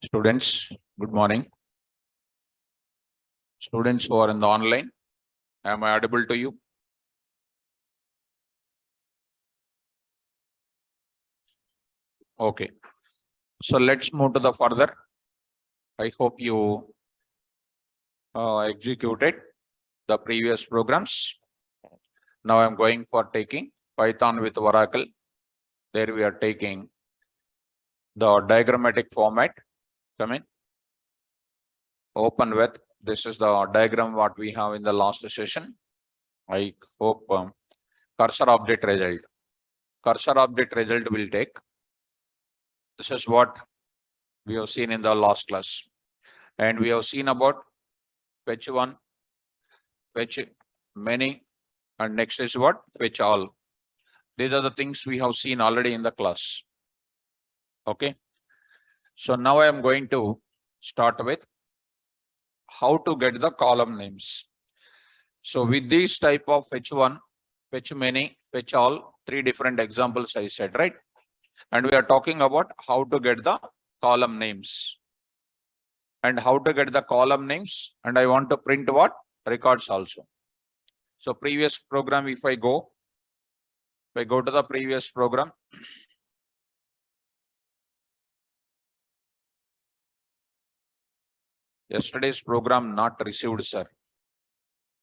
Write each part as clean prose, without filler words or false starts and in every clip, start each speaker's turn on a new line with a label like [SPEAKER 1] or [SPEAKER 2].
[SPEAKER 1] Students, good morning. Students who are in the online, am I audible to you? Okay. So let's move to the further. I hope you executed the previous programs. Now I'm going for taking Python with Oracle. There we are taking the diagrammatic format. Come in. Open with. This is the diagram what we have in the last session. I hope cursor object result. Cursor object result will take. This is what we have seen in the last class. And we have seen about fetch one, fetch many, and next is what? Fetch all. These are the things we have seen already in the class. Okay. So now I am going to start with how to get the column names. So with these type of fetch one, fetch many, fetch all, three different examples I said, right? And we are talking about how to get the column names. And how to get the column names. And I want to print what? Records also. So previous program, if I go to the previous program, yesterday's program not received, sir.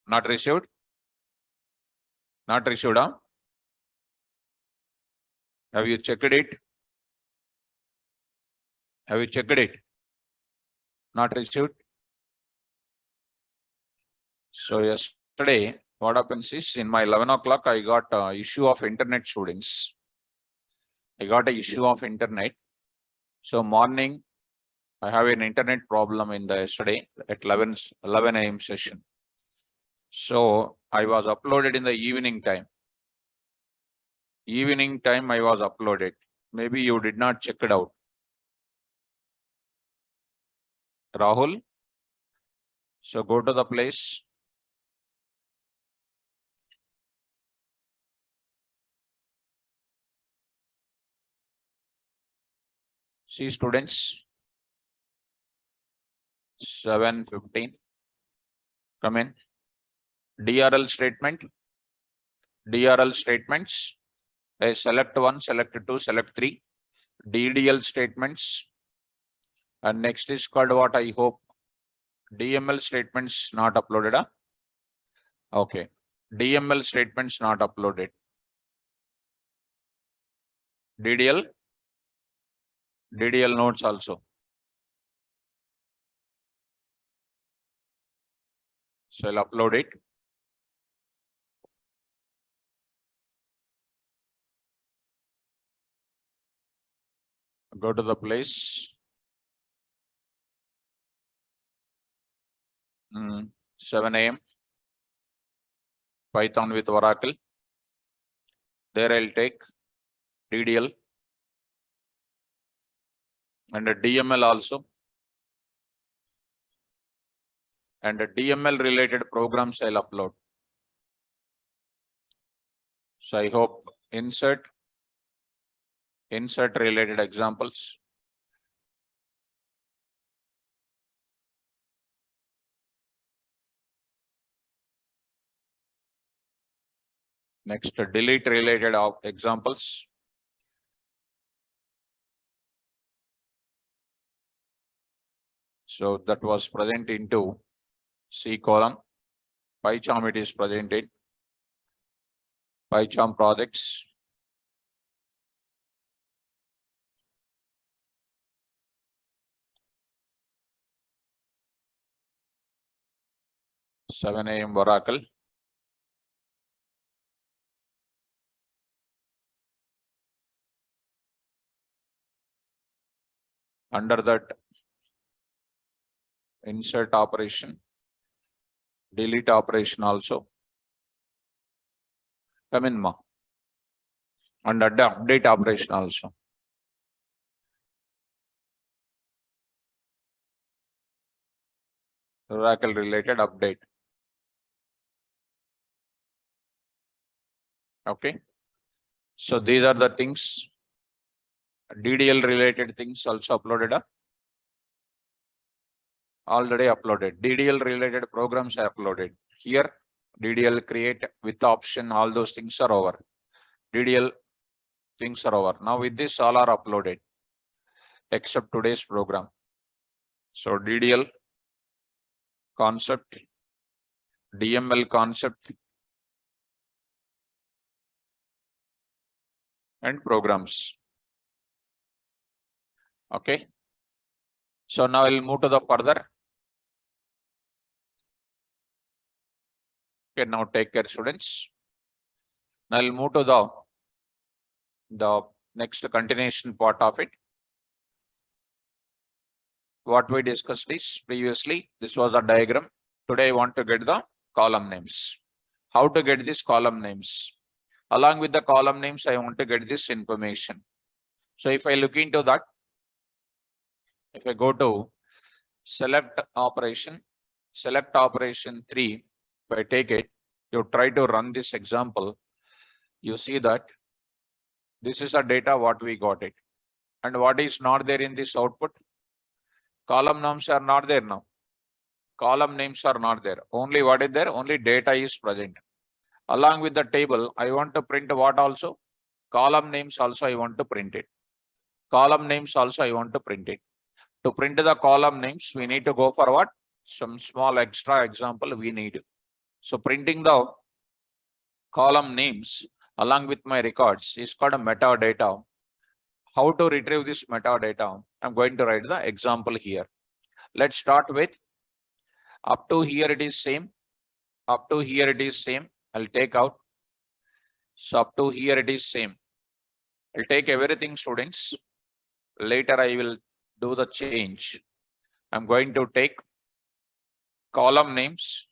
[SPEAKER 1] Not received? Not received, huh? Have you checked it? Have you checked it? Not received? So yesterday, what happens is in my 11 o'clock, I got issue of internet students. I got a issue of internet. So morning, I have an internet problem in the yesterday at 11 a.m. session. So I was uploaded in the evening time. Evening time I was uploaded. Maybe you did not check it out. Rahul. So go to the place. See students. 7:15. Come in. DRL statement. DRL statements. Select 1, select 2, select 3. DDL statements. And next is called what I hope. DML statements not uploaded. Huh? Okay. DML statements not uploaded. DDL. DDL notes also. So I'll upload it. Go to the place. 7 a.m. Python with Oracle. There I'll take DDL and a DML also. And a DML related programs I'll upload. So I hope insert related examples. Next, delete related examples. So that was present into C column. PyCharm it is presented. PyCharm projects. .7 a.m. Oracle. Under that, insert operation, delete operation also. Come in, ma. Under the update operation also. Oracle related update. Okay. So these are the things. DDL related things also uploaded. already uploaded. DDL related programs are uploaded. Here, DDL create with option, all those things are over. DDL things are over. Now with this, all are uploaded except today's program. So DDL concept, DML concept, and programs. Okay. So now I'll move to the further. Okay, now take care, students. Now I'll move to the next continuation part of it. What we discussed is previously, this was a diagram. Today I want to get the column names. How to get these column names? Along with the column names, I want to get this information. So if I look into that, if I go to select operation 3, if I take it, you try to run this example, you see that this is the data what we got it. And what is not there in this output? Column names are not there now. Column names are not there. Only what is there? Only data is present. Along with the table, I want to print what also? Column names also I want to print it. Column names also I want to print it. To print the column names, we need to go for what? Some small extra example we need. So printing the column names along with my records is called a metadata. How to retrieve this metadata? I'm going to write the example here. Let's start with up to here it is same. Up to here it is same. I'll take out. So up to here it is same. I'll take everything, students. Later I will do the change. I'm going to take column names,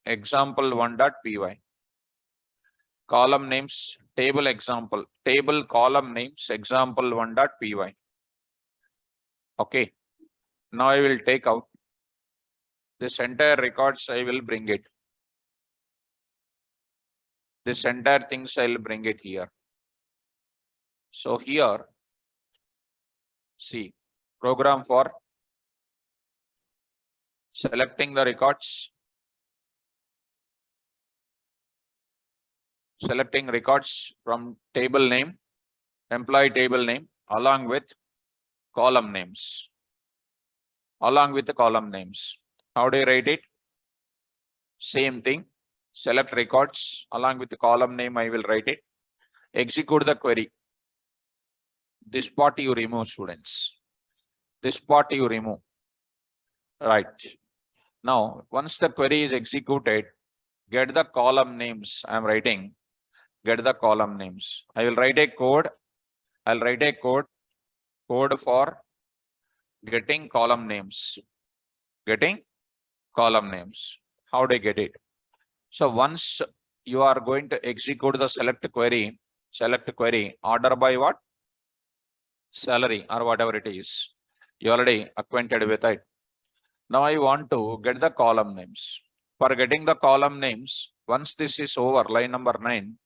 [SPEAKER 1] example1.py. Column names, table example, table column names, example1.py. Okay. Now I will take out this entire records, I will bring it. This entire things I will bring it here. So here, see, program for selecting the records. Selecting records from table name, employee table name, along with column names. Along with the column names. How do you write it? Same thing. Select records along with the column name, I will write it. Execute the query. This part you remove, students. This part you remove. Right. Now, once the query is executed, get the column names. I am writing. Get the column names. I will write a code. I'll write a code for getting column names. Getting column names. How do I get it? So once you are going to execute the select query order by what? Salary or whatever it is. You already acquainted with it. Now I want to get the column names. For getting the column names, once this is over, line number 9,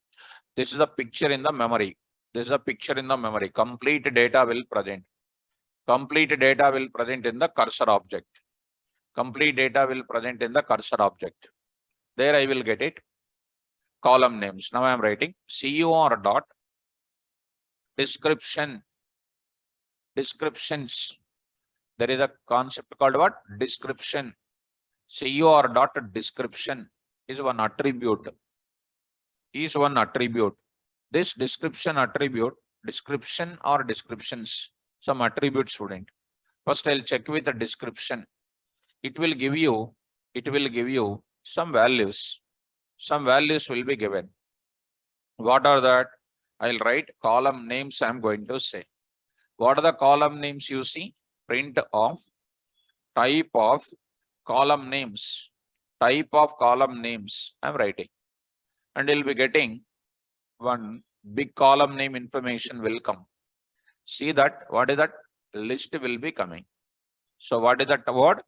[SPEAKER 1] this is the picture in the memory. This is a picture in the memory. Complete data will present. Complete data will present in the cursor object. Complete data will present in the cursor object. There I will get it. Column names. Now I am writing CUR dot description. Descriptions. There is a concept called what? Description. CUR dot description is one attribute. Is one attribute. This description attribute, description or descriptions, some attribute, student. First I'll check with the description. It will give you some values. Some values will be given. What are that? I'll write column names I'm going to say. What are the column names you see? Print of type of column names. Type of column names I'm writing. And you'll be getting one big column name information will come. See that? What is that? List will be coming. So what is that word?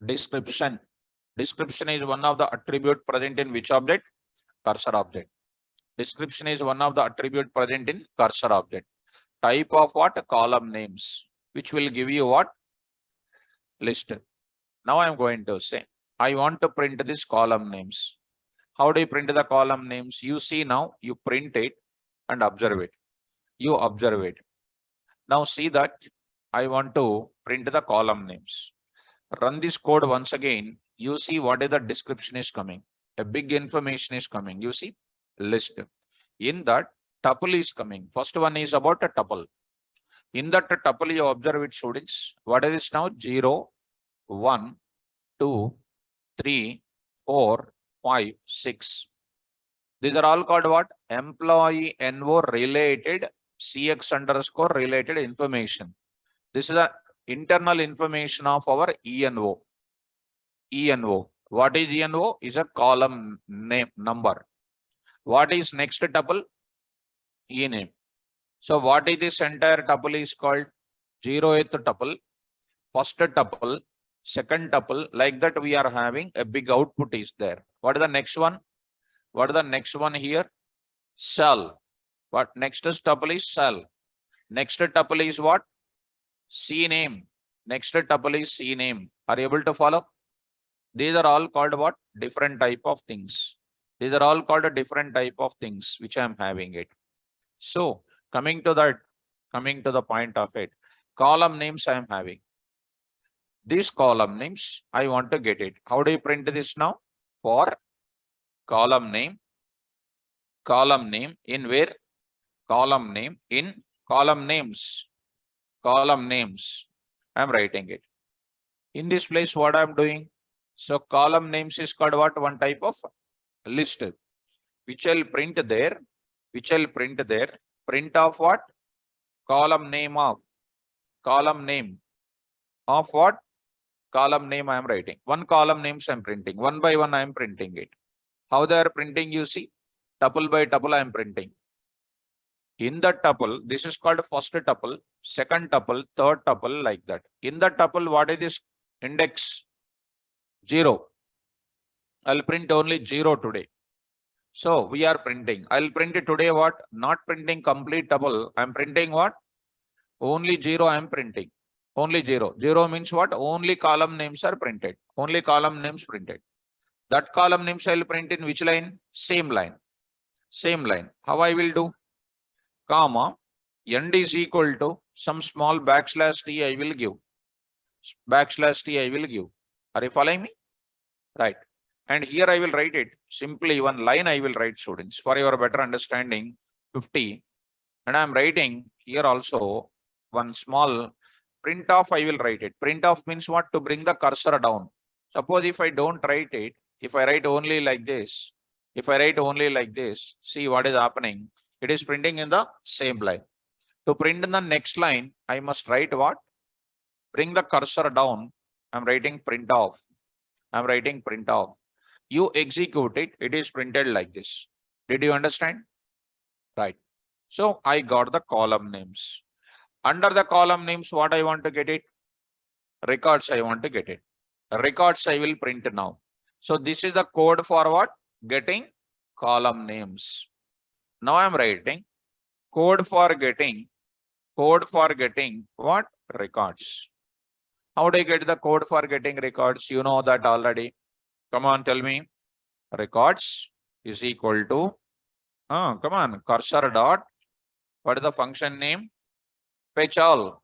[SPEAKER 1] Description. Description is one of the attribute present in which object? Cursor object. Description is one of the attribute present in cursor object. Type of what? Column names. which will give you what? List. Now I'm going to say, I want to print this column names. How do you print the column names? You see now, you print it and observe it. You observe it. Now see that I want to print the column names. Run this code once again. You see what is the description is coming. A big information is coming. You see list. In that tuple is coming. First one is about a tuple. In that tuple you observe it, students. What is this now? 0, 1, 2, 3, 4, 5, 6. These are all called what? Employee NO related CX underscore related information. This is the internal information of our ENO. ENO. What is ENO? Is a column name number. What is next tuple? E-name. So what is this entire tuple is called? 0th tuple, first tuple, second tuple. Like that we are having a big output is there. What is the next one? What is the next one here? Cell. What next tuple is cell. Next tuple is what? CNAME. Next tuple is CNAME. Are you able to follow? These are all called what? Different type of things. These are all called a different type of things which I am having it. So coming to the point of it, column names I am having. These column names, I want to get it. How do you print this now? For column name in where? Column name in column names. Column names. I'm writing it. In this place, what I'm doing? So column names is called what? One type of list, which I'll print there. Print of what? Column name of what? Column name I am writing. One column names I'm printing. One by one I am printing it. How they are printing, you see? Tuple by tuple I am printing. In the tuple, this is called first tuple, second tuple, third tuple, like that. In the tuple, what is this index? 0. I'll print only 0 today. So we are printing. I'll print it today what? Not printing complete tuple. I'm printing what? Only 0 I'm printing. Only 0. 0 means what? Only column names are printed. Only column names printed. That column names I'll print in which line? Same line. Same line. How I will do? Comma, end is equal to some small backslash t I will give. Backslash t I will give. Are you following me? Right. And here I will write it. Simply one line I will write, students, for your better understanding. 50. And I am writing here also one small print off I will write it. Print off means what? To bring the cursor down. Suppose if I don't write it, if I write only like this, see what is happening. It is printing in the same line. To print in the next line, I must write what? Bring the cursor down. I'm writing print off. You execute it, it is printed like this. Did you understand? Right. So I got the column names. Under the column names, what I want to get it? Records I want to get it. Records I will print now. So this is the code for what? Getting column names. Now I'm writing code for getting what? Records. How do you get the code for getting records? You know that already. Come on, tell me. Records is equal to, come on, cursor dot. What is the function name? Fetch all.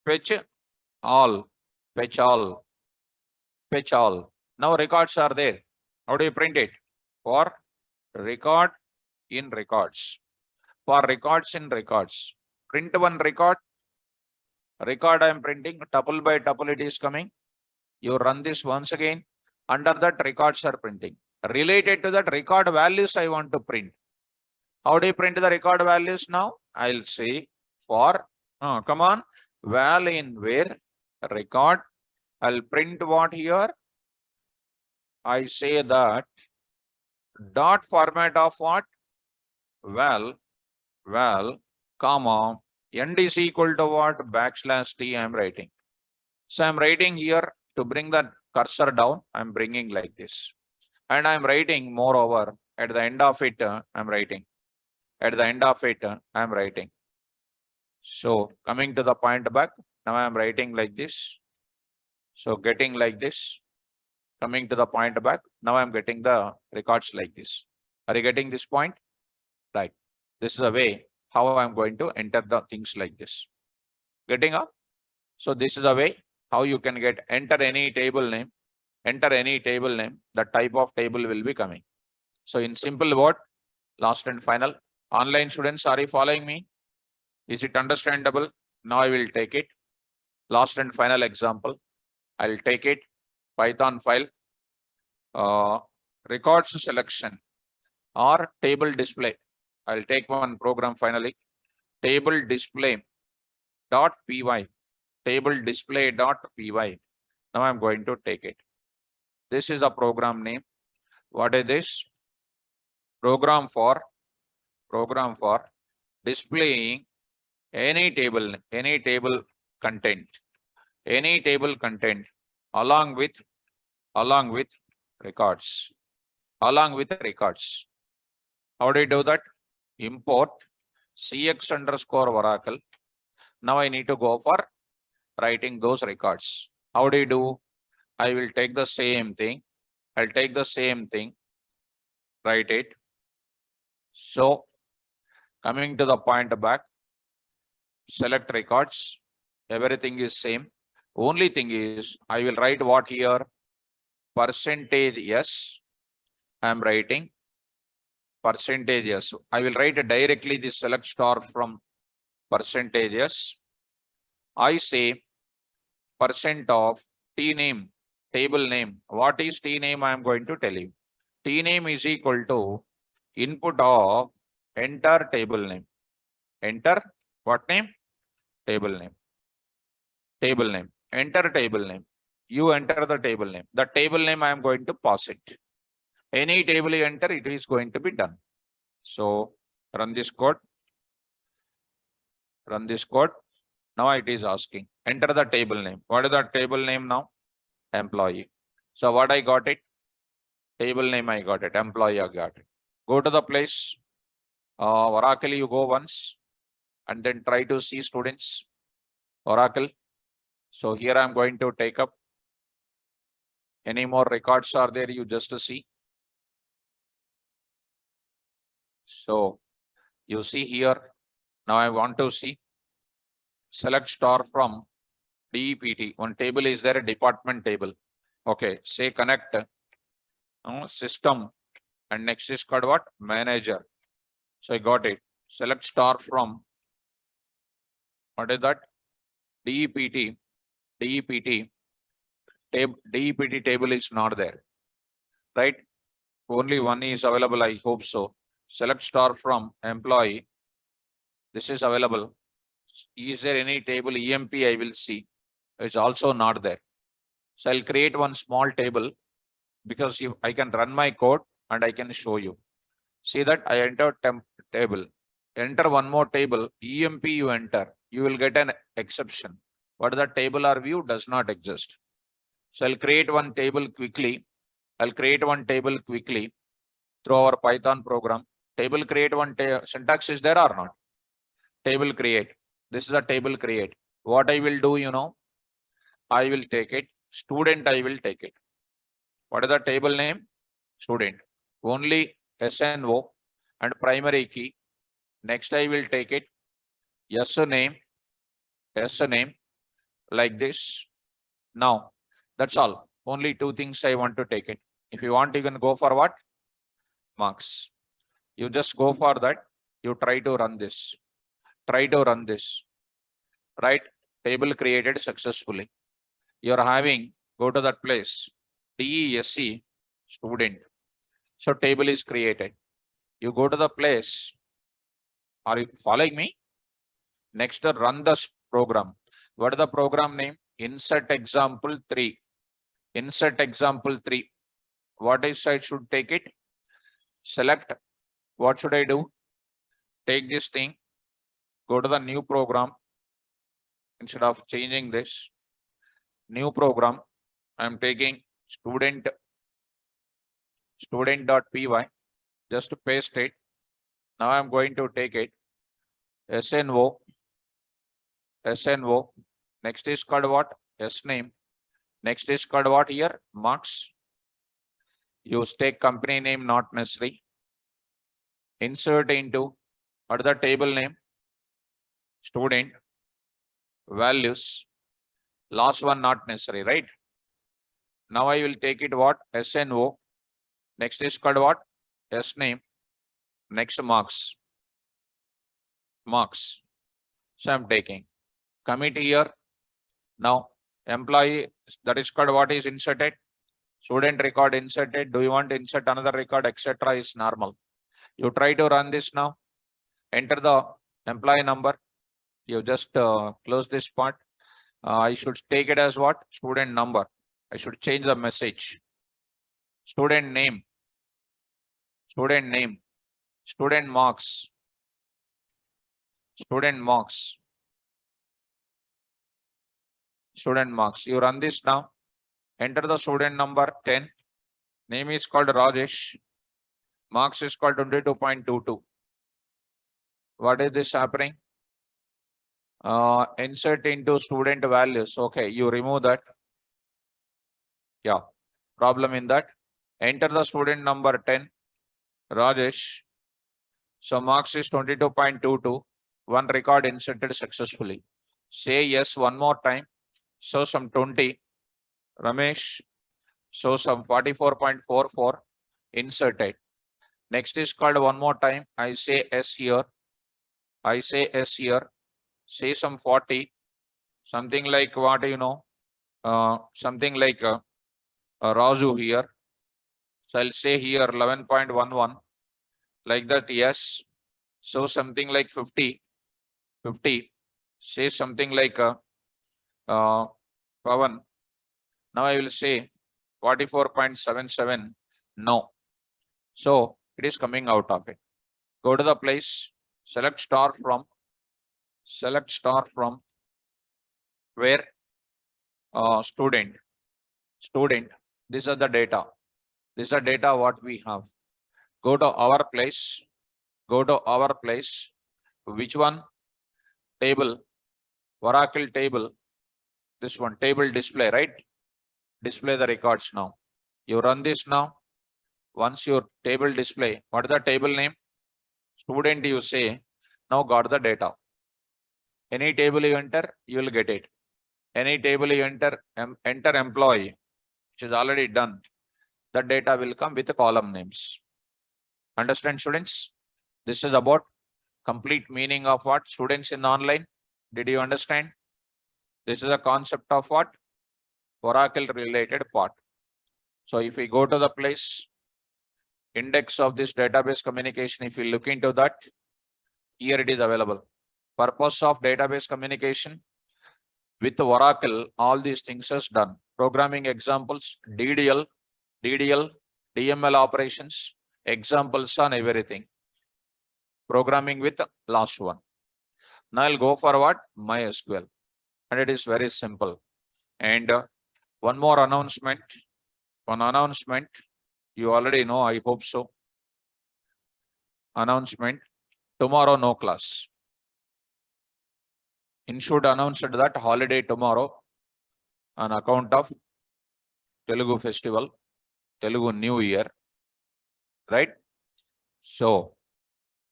[SPEAKER 1] Fetch all. Fetch all. Fetch all. Now records are there. How do you print it? For record in records. For records in records. Print one record. Record I am printing. Tuple by tuple it is coming. You run this once again. Under that records are printing. Related to that record values I want to print. How do you print the record values now? I'll say for, come on, val in where record. I'll print what here? I say that dot format of what? Val, comma, end is equal to what? Backslash t I am writing. So I'm writing here to bring the cursor down. I'm bringing like this. And I'm writing moreover at the end of it, I'm writing. At the end of it, I'm writing. So coming to the point back, now I am writing like this. So getting like this, coming to the point back, now I am getting the records like this. Are you getting this point? Right. This is the way how I am going to enter the things like this. Getting up? So this is the way how you can get enter any table name, the type of table will be coming. So in simple word, last and final, online students, are you following me? Is it understandable? Now I will take it. Last and final example. I'll take it. Python file, records selection or table display. I'll take one program finally. Table display dot py. Table display dot py. Now I'm going to take it. This is a program name. What is this? Program for displaying any table content, along with records, How do you do that? Import cx underscore Oracle. Now I need to go for writing those records. How do you do? I will take the same thing. Write it. So coming to the point back, select records. Everything is same. Only thing is I will write what here? Percentage yes. I am writing percentage yes. I will write directly the select star from percentage yes. I say percent of T name, table name. What is T name? I am going to tell you. T name is equal to input of enter table name. Enter what name? Table name. Enter table name. You enter the table name. The table name I am going to pass it. Any table you enter, it is going to be done. So run this code. Now it is asking, enter the table name. What is the table name now? Employee. So what I got it? Table name I got it. Employee I got it. Go to the place. Oracle you go once and then try to see students. Oracle. So here I am going to take up. Any more records are there? You just to see. So you see here. Now I want to see. Select star from DEPT. One table is there, a department table. Okay, say connect system, and next is called what? Manager. So I got it. Select star from, what is that? DEPT. DEPT table is not there, right? Only one is available, I hope so. Select star from employee. This is available. Is there any table EMP? I will see. It's also not there. So I'll create one small table because I can run my code and I can show you. See that I entered table. Enter one more table. EMP you enter. You will get an exception. But the table or view does not exist. So I'll create one table quickly. Through our Python program. Table create one syntax is there or not? Table create. This is a table create. What I will do, I will take it. Student, I will take it. What is the table name? Student. Only SNO and primary key. Next, I will take it. name, like this. Now, that's all. Only two things I want to take it. If you want, you can go for what? Marks. You just go for that. You try to run this. Right? Table created successfully. You're having, go to that place. DESC, student. So table is created. You go to the place. Are you following me? Next, run the program. What is the program name? Insert example 3. What is I should take it? Select. What should I do? Take this thing. Go to the new program. Instead of changing this, new program, I am taking student.py. Just to paste it. Now I am going to take it. SNO SNO. Next is called what? SName. Next is called what here? Marks. You take company name, not necessary. Insert into what is the table name? Student. Values. Last one not necessary, right? Now I will take it what? SNO. Next is called what? SName. Next marks. Marks. So I'm taking. Commit here. Now employee, that is called what is inserted? Student record inserted. Do you want to insert another record, etc. is normal. You try to run this now. Enter the employee number. You just close this part. I should take it as what? Student number. I should change the message. Student name. Student name. Student marks. Student marks. Student marks. You run this now. Enter the student number 10. Name is called Rajesh. Marks is called 22.22. What is this happening? Insert into student values. Okay, you remove that. Yeah, problem in that. Enter the student number 10, Rajesh. So marks is 22.22. One record inserted successfully. Say yes one more time. So some 20. Ramesh. So some 44.44 inserted. Next is called one more time. I say S here. I say S here. Say some 40. Something like what you know. Something like Raju here. So I'll say here 11.11. Like that, yes. So something like 50. 50. Say something like Pavan. Now I will say 44.77. No. So it is coming out of it. Go to the place, select star from where student. These are the data. These are data what we have. Go to our place. Which one? Table. Oracle table. This one, table display, right? Display the records now. You run this now. Once your table display, what is the table name? Student you say, now got the data. Any table you enter, you will get it. Any table you enter, enter employee, which is already done. The data will come with the column names. Understand, students? This is about complete meaning of what? Students in online. Did you understand? This is a concept of what? Oracle related part. So if we go to the place, index of this database communication, if you look into that, here it is available. Purpose of database communication with Oracle, all these things is done. Programming examples, DDL, DML operations, examples on everything. Programming with the last one. Now I'll go for what? MySQL. And it is very simple. And one more announcement. One announcement. You already know, I hope so. Announcement. Tomorrow, no class. Should announced that holiday tomorrow on account of Telugu festival, Telugu New Year, right? So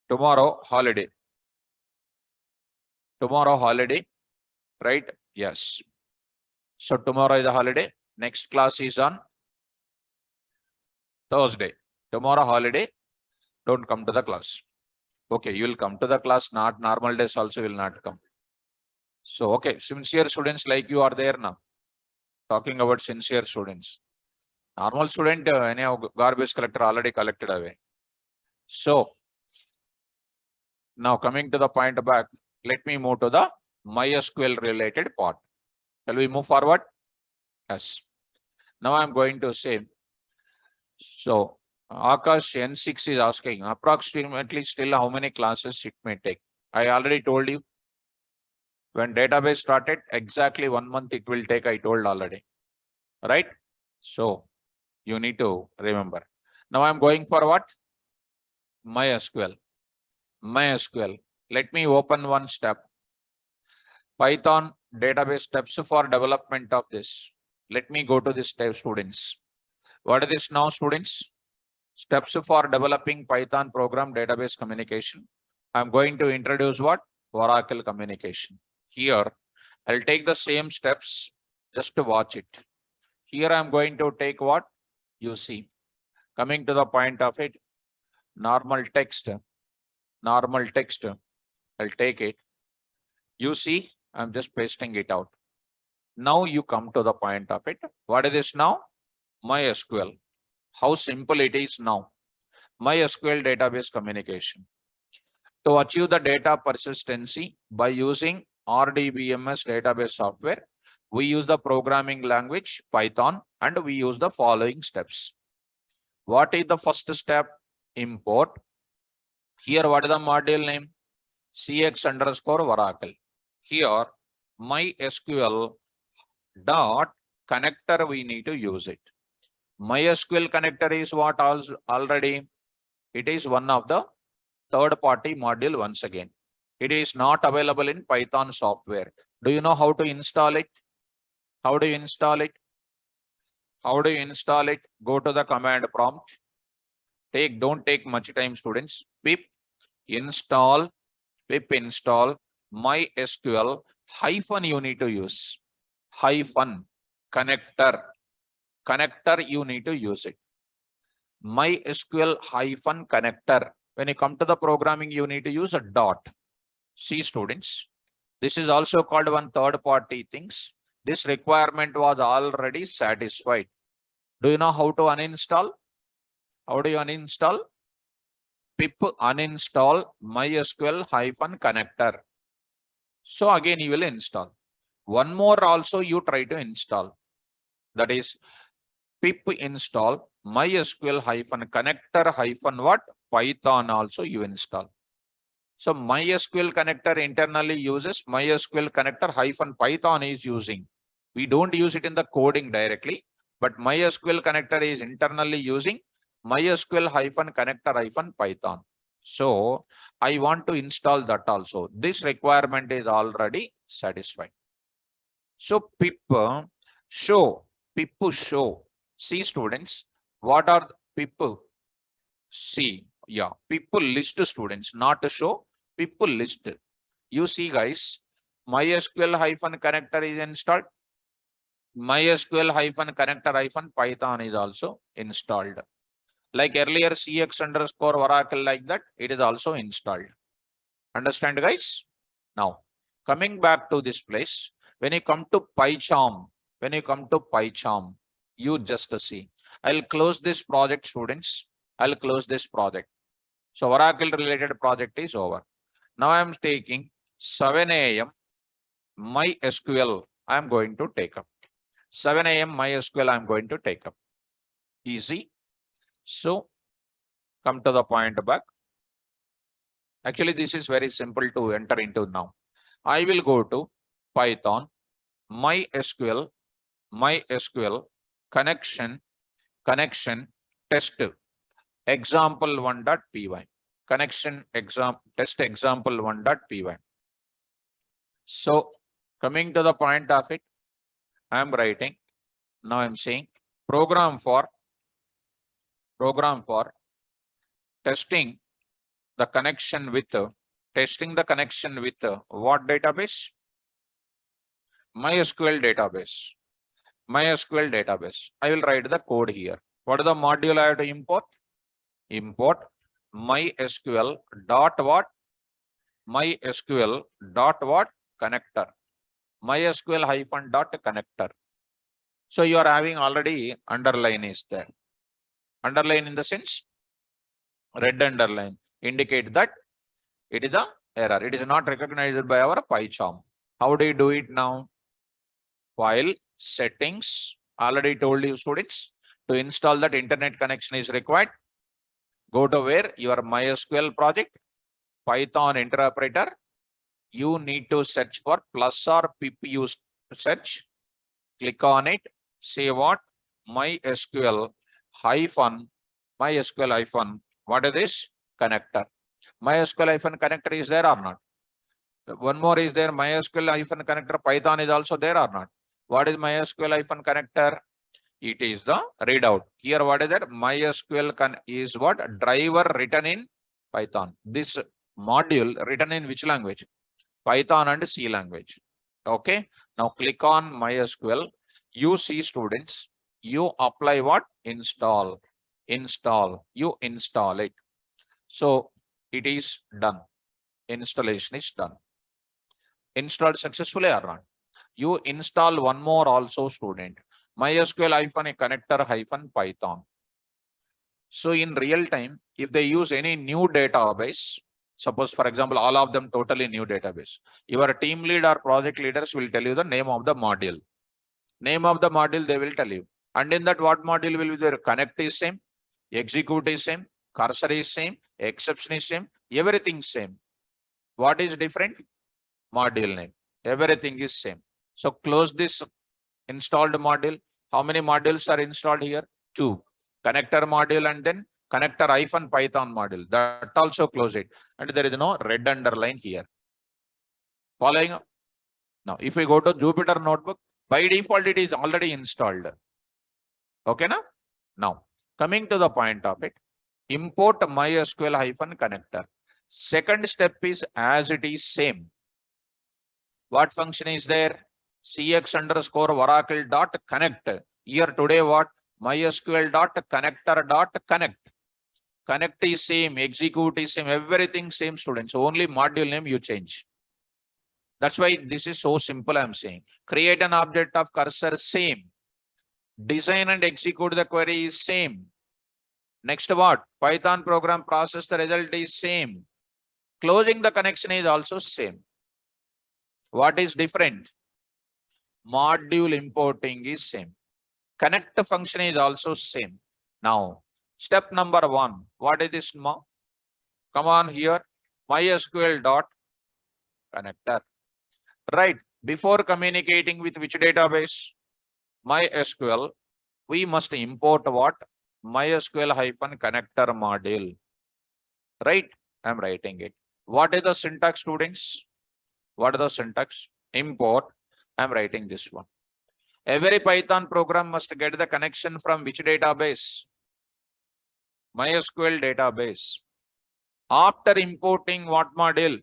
[SPEAKER 1] tomorrow holiday. Tomorrow holiday, right? Yes. So tomorrow is a holiday. Next class is on Thursday. Tomorrow holiday. Don't come to the class. Okay, you will come to the class. Not normal days also will not come. So okay, sincere students like you are there now. Talking about sincere students. Normal student, anyhow, garbage collector already collected away. So now coming to the point back, let me move to the MySQL related part. Shall we move forward? Yes. Now I'm going to say, so Akash N6 is asking approximately still how many classes it may take. I already told you when database started, exactly 1 month it will take, I told already, right? So you need to remember. Now I'm going for what? MySQL. Let me open one step. Python database steps for development of this. Let me go to this step, students. What is this now, students? Steps for developing Python program database communication. I'm going to introduce what? Oracle communication. Here, I'll take the same steps just to watch it. Here I'm going to take what? You see. Coming to the point of it, normal text. Normal text. I'll take it. You see, I'm just pasting it out. Now you come to the point of it. What is this now? MySQL. How simple it is now. MySQL database communication. To achieve the data persistency by using RDBMS database software, we use the programming language Python and we use the following steps. What is the first step? Import. Here, what is the module name? CX_Oracle. Here, MySQL dot connector, we need to use it. MySQL connector is what already? It is one of the third-party module once again. It is not available in Python software. Do you know how to install it? How do you install it? How do you install it? Go to the command prompt. Don't take much time, students. Pip install MySQL hyphen you need to use. Hyphen connector. Connector you need to use it. MySQL hyphen connector. When you come to the programming, you need to use a dot. See, students, this is also called one third-party things. This requirement was already satisfied. Do you know how to uninstall? How do you uninstall? Pip uninstall MySQL hyphen connector. So again, you will install. One more also you try to install. That is pip install MySQL hyphen connector hyphen what? Python also you install. So MySQL connector internally uses MySQL connector hyphen Python is using. We don't use it in the coding directly, but MySQL connector is internally using MySQL hyphen connector hyphen Python. So I want to install that also. This requirement is already satisfied. So pip show. See, students, what are people? See, yeah, people list students, not to show, people list. You see, guys, MySQL hyphen connector is installed. MySQL hyphen connector hyphen Python is also installed. Like earlier CX_Oracle like that, it is also installed. Understand, guys? Now, coming back to this place, when you come to PyCharm, you just see. I'll close this project, students. I'll close this project. So Oracle related project is over. Now I'm taking 7 a.m. MySQL. I'm going to take up. 7 a.m. MySQL I'm going to take up. Easy. So come to the point back. Actually, this is very simple to enter into now. I will go to Python, MySQL connection test example1.py. Connection test example1.py. So coming to the point of it, I am writing. Now I'm saying program for testing the connection with what database? MySQL database. I will write the code here. What is the module I have to import? Import MySQL dot what? MySQL dot what? Connector. MySQL hyphen dot connector. So you are having already underline is there. Underline in the sense, red underline indicate that it is a error. It is not recognized by our PyCharm. How do you do it now? File settings. Already told you, students, to install that internet connection is required. Go to where your MySQL project, Python interpreter. You need to search for plus or pip use search. Click on it. Say what? MySQL hyphen. What is this? Connector. MySQL hyphen connector is there or not? One more is there, MySQL-connector Python is also there or not? What is MySQL-connector? It is the readout. Here, what is that? MySQL is what? Driver written in Python. This module written in which language? Python and C language. Okay. Now click on MySQL. You see, students, you apply what? Install. Install. You install it. So it is done. Installation is done. Installed successfully or not? You install one more also, student. MySQL-connector Python. So in real time, if they use any new database, suppose for example, all of them totally new database, your team lead or project leaders will tell you the name of the module. Name of the module they will tell you. And in that, what module will be there? Connect is same, execute is same, cursor is same, exception is same, everything same. What is different? Module name. Everything is same. So close this installed module. How many modules are installed here? 2. Connector module and then connector-Python module. That also close it. And there is no red underline here. Following up? Now, if we go to Jupyter Notebook, by default, it is already installed. Okay, now? Now, coming to the point of it, import MySQL-connector. Second step is as it is same. What function is there? cx_oracle.connect. Here today what? MySQL.connector.connect. Connect is same, execute is same, everything same, students. Only module name you change. That's why this is so simple, I'm saying. Create an object of cursor, same. Design and execute the query is same. Next what? Python program process the result is same. Closing the connection is also same. What is different? Module importing is same. Connect function is also same. Now, step number 1. What is this? Come on here. MySQL.connector. Right. Before communicating with which database? MySQL. We must import what? MySQL-connector module. Right? I'm writing it. What is the syntax, students? What is the syntax? Import. I'm writing this one. Every Python program must get the connection from which database? MySQL database. After importing what module?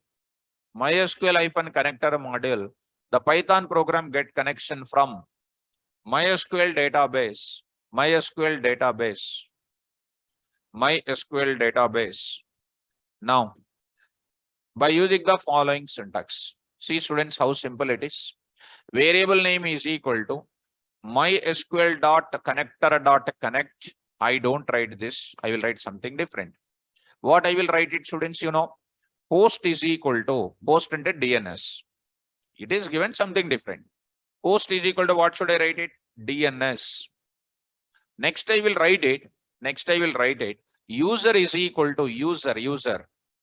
[SPEAKER 1] MySQL-connector module. The Python program get connection from MySQL database. MySQL database. MySQL database. Now, by using the following syntax. See, students, how simple it is. Variable name is equal to MySQL.connector.connect. I don't write this. I will write something different. What I will write it, students, you know, host is equal to host into DNS. It is given something different. Host is equal to what should I write it? DNS. Next I will write it. User is equal to user.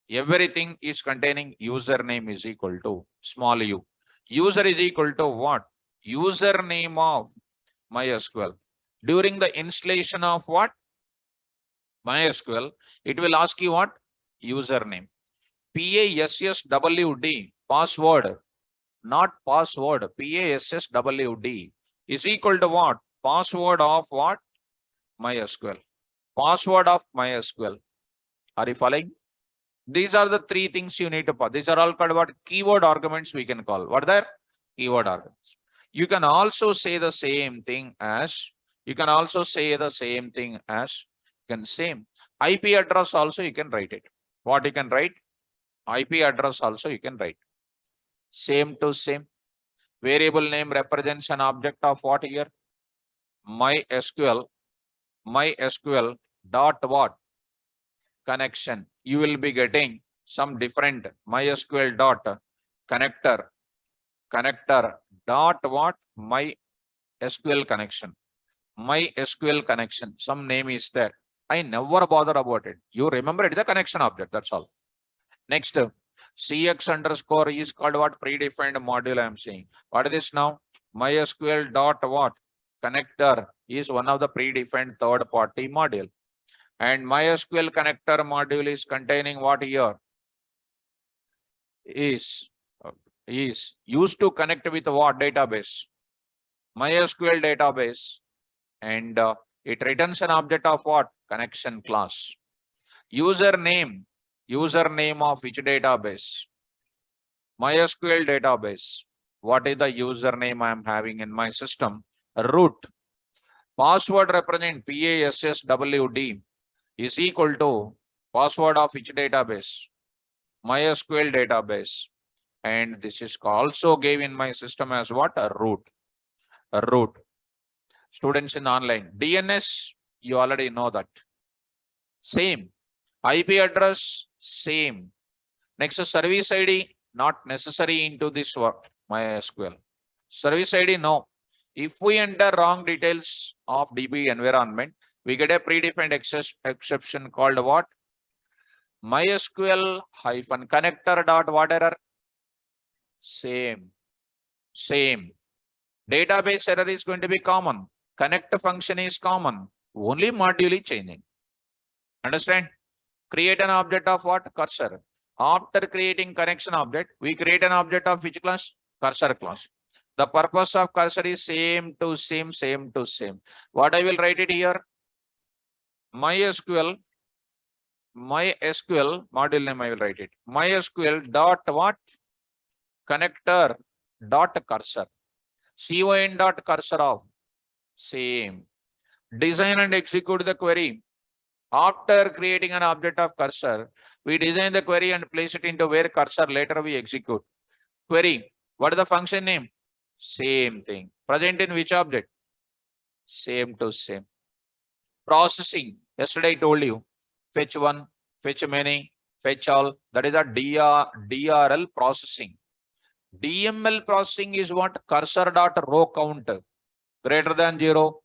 [SPEAKER 1] Everything is containing username is equal to small u. User is equal to what? Username of MySQL. During the installation of what? MySQL, it will ask you what? Username. PASSWD, password, not password. PASSWD is equal to what? Password of what? MySQL. Password of MySQL. Are you following? These are the 3 things you need to put. These are all called what? Keyword arguments we can call. What are there? Keyword arguments. You can also say the same thing as, same. IP address also you can write it. What you can write? IP address also you can write. Same to same. Variable name represents an object of what here? MySQL dot what? Connection. You will be getting some different MySQL dot connector dot what? MySQL connection. MySQL connection. Some name is there. I never bother about it. You remember it is a connection object. That's all. Next, CX_ is called what? Predefined module I am saying. What is this now? MySQL dot what? Connector is one of the predefined third-party module. And MySQL connector module is containing what here? Is is used to connect with what database? MySQL database, and it returns an object of what? Connection class. Username of which database? MySQL database. What is the username I am having in my system? Root. Password represent PASSWD is equal to password of which database? MySQL database. And this is also gave in my system as what? A root. A root. Students in online. DNS, you already know that. Same. IP address, same. Next, service ID, not necessary into this work, MySQL. Service ID, no. If we enter wrong details of DB environment, we get a predefined exception called what? MySQL hyphen connector dot what error? Same. Database error is going to be common. Connect function is common. Only module is changing. Understand? Create an object of what? Cursor. After creating connection object, we create an object of which class? Cursor class. The purpose of cursor is same to same. What I will write it here? MySQL module name I will write it. MySQL dot what? Connector dot cursor. CON dot cursor of same. Design and execute the query. After creating an object of cursor, we design the query and place it into where cursor later we execute. Query. What is the function name? Same thing. Present in which object? Same to same. Processing. Yesterday I told you. Fetch one, fetch many, fetch all. That is a DRL processing. DML processing is what? Cursor dot row count greater than 0.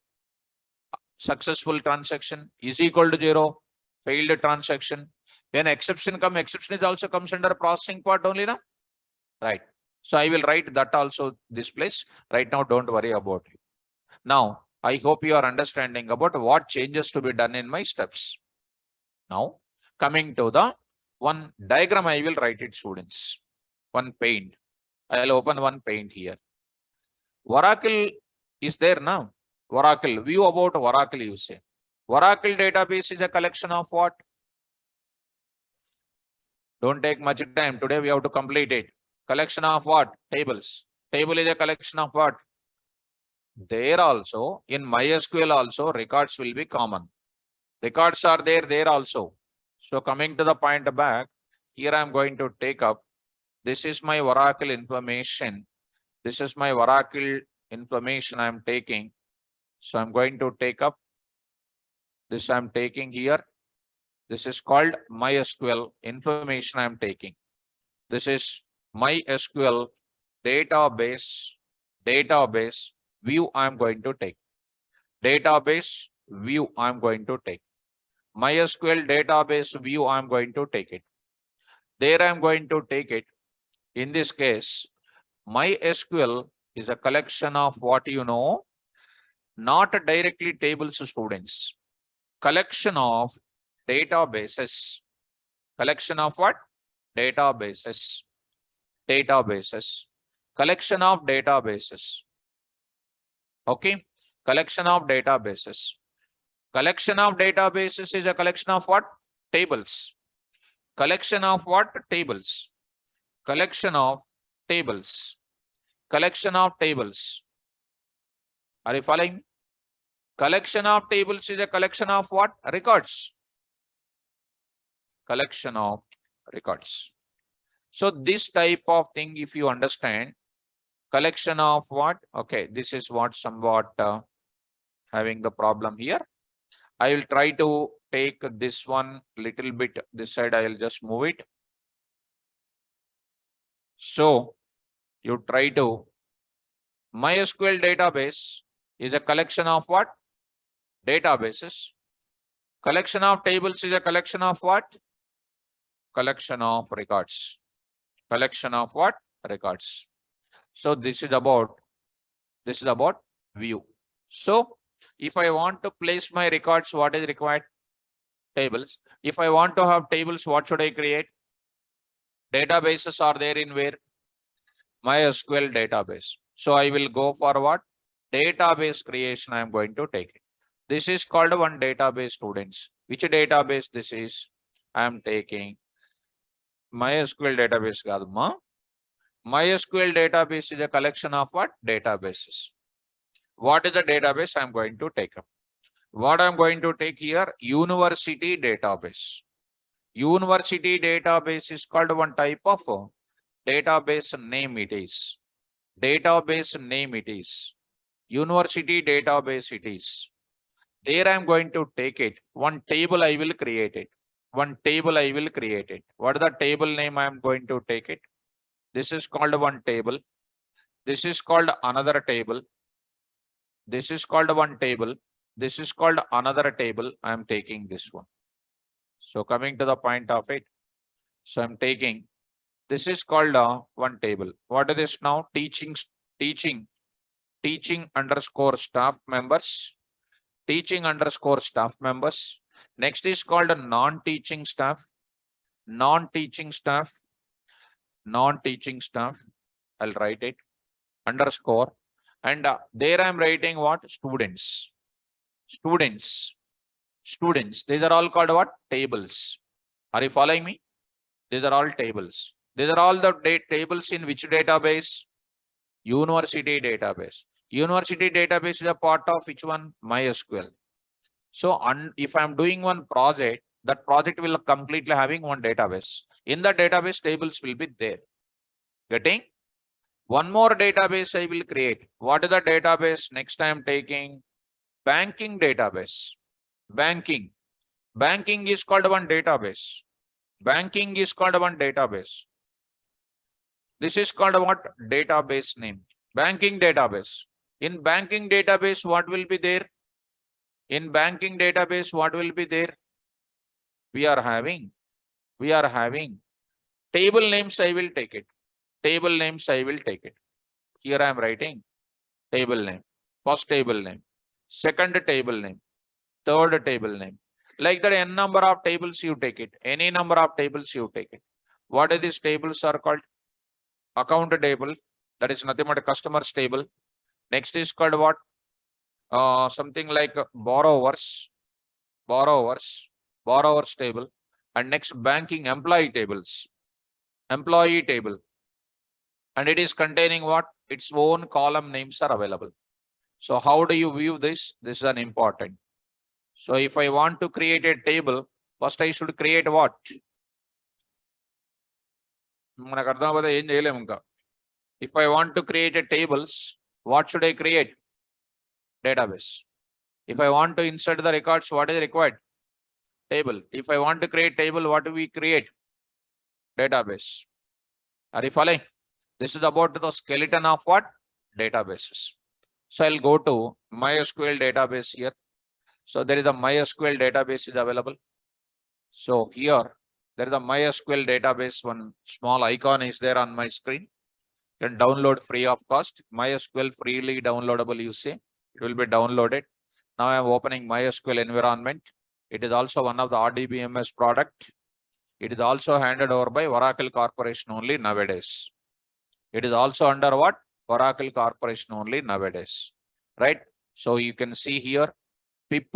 [SPEAKER 1] Successful transaction is equal to 0. Failed transaction. When exception come, exception is also comes under processing part only, na? Right. So I will write that also this place. Right now, don't worry about it. Now, I hope you are understanding about what changes to be done in my steps. Now, coming to the one diagram, I will write it, students. One paint. I'll open one paint here. Oracle is there now. Oracle, view about Oracle you say. Oracle database is a collection of what? Don't take much time. Today we have to complete it. Collection of what? Tables. Table is a collection of what? There also, in MySQL also, records will be common. Records are there also. So coming to the point back, here I am going to take up. This is my Oracle information. This is my Oracle information I am taking. So I'm going to take up this. I'm taking here. This is called MySQL information I'm taking. This is MySQL database view I'm going to take. Database view I'm going to take. MySQL database view I'm going to take it. There I'm going to take it. In this case, MySQL is a collection of what you know, not directly tables, students. Collection of databases. Collection of what? Databases. Collection of databases. Okay. Collection of databases. Collection of databases is a collection of what? Tables. Collection of what? Tables. Collection of tables. Collection of tables. Are you following? Collection of tables is a collection of what? Records. Collection of records. So this type of thing, if you understand, collection of what? Okay, this is what somewhat having the problem here. I will try to take this one little bit this side. I will just move it. So you try to MySQL database is a collection of what? Databases. Collection of tables is a collection of what? Collection of records. Collection of what? Records. So this is about view. So if I want to place my records, what is required? Tables. If I want to have tables, what should I create? Databases are there in where? MySQL database. So I will go for what? Database creation I am going to take it. This is called one database, students. Which database this is? I am taking MySQL database. MySQL database is a collection of what? Databases. What is the database I am going to take up? What I am going to take here? University database. University database is called one type of database name it is. Database name it is. University database it is. There I am going to take it. One table I will create it. One table I will create it. What is the table name I am going to take it? This is called one table. This is called another table. This is called one table. This is called another table. I am taking this one. So coming to the point of it. So I'm taking, this is called one table. What is this now? Teaching underscore staff members. Teaching underscore staff members. Next is called a non-teaching staff. Non-teaching staff. Non-teaching staff. I'll write it. Underscore. And there I'm writing what? Students. Students. Students. These are all called what? Tables. Are you following me? These are all tables. These are all the tables in which database? University database. University database is a part of which one? MySQL. So if I'm doing one project, that project will completely having one database. In the database, tables will be there. Getting? One more database I will create. What is the database? Next I am taking banking database. Banking. Banking is called one database. Banking is called one database. This is called what? Database name. Banking database. In banking database, what will be there? In banking database, what will be there? We are having table names. I will take it. Table names. I will take it. Here I am writing table name. First table name. Second table name. Third table name. Like that, n number of tables you take it. Any number of tables you take it. What are these tables are called? Account table. That is nothing but a customer's table. Next is called what? Something like borrowers table. And next banking employee tables. Employee table. And it is containing what? Its own column names are available. So how do you view this? This is an important. So if I want to create a table, first I should create what? If I want to create a tables, what should I create? Database. If I want to insert the records, what is required? Table. If I want to create table, what do we create? Database. Are you following? This is about the skeleton of what? Databases. So I'll go to MySQL database here. So there is a MySQL database is available. So here there is a MySQL database. One small icon is there on my screen. You can download free of cost. MySQL freely downloadable, you say. It will be downloaded. Now I am opening MySQL environment. It is also one of the RDBMS product. It is also handed over by Oracle Corporation only nowadays. It is also under what? Oracle Corporation only nowadays. Right? So you can see here, pip,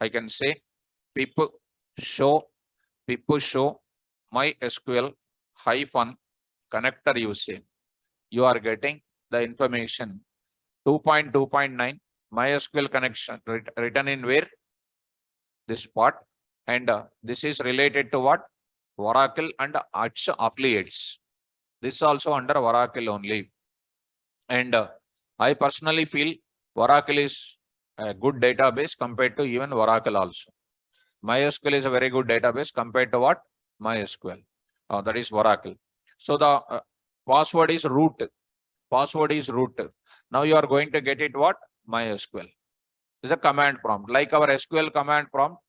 [SPEAKER 1] I can say pip show MySQL hyphen connector you say. You are getting the information 2.2.9 MySQL connection written in where? This part. And this is related to what? Oracle and its affiliates. This also under Oracle only. And I personally feel Oracle is a good database compared to even Oracle also. MySQL is a very good database compared to what? MySQL. That is Oracle. So the password is root. Password is root. Now you are going to get it what? MySQL. This is a command prompt. Like our SQL command prompt.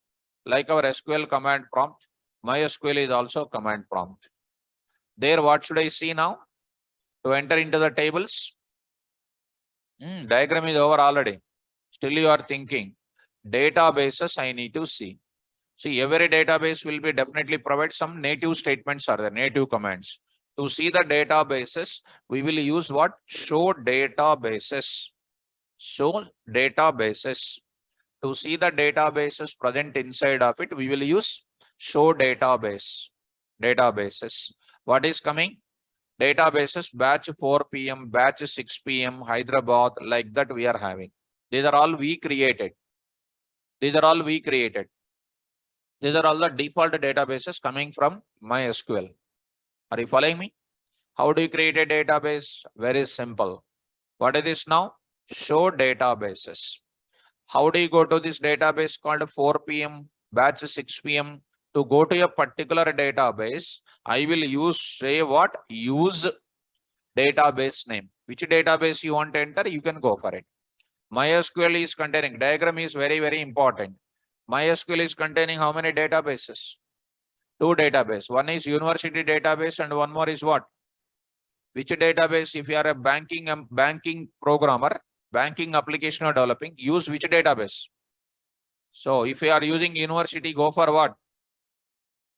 [SPEAKER 1] MySQL is also command prompt. There, what should I see now? To enter into the tables. Diagram is over already. Still you are thinking. Databases I need to see. See, every database will be definitely provide some native statements or the native commands. To see the databases, we will use what? Show databases. Show databases. To see the databases present inside of it, we will use show database. Databases. What is coming? Databases batch 4 p.m., batch 6 p.m., Hyderabad, like that we are having. These are all we created. These are all we created. These are all the default databases coming from MySQL. Are you following me? How do you create a database? Very simple. What is this now? Show databases. How do you go to this database called 4 p.m., batch 6 p.m.? To go to a particular database, I will use, say what? Use database name. Which database you want to enter, you can go for it. MySQL is containing, diagram is very, very important. MySQL is containing how many databases? 2 databases. One is university database and one more is what? Which database? If you are a banking programmer, banking application or developing, use which database? So if you are using university, go for what?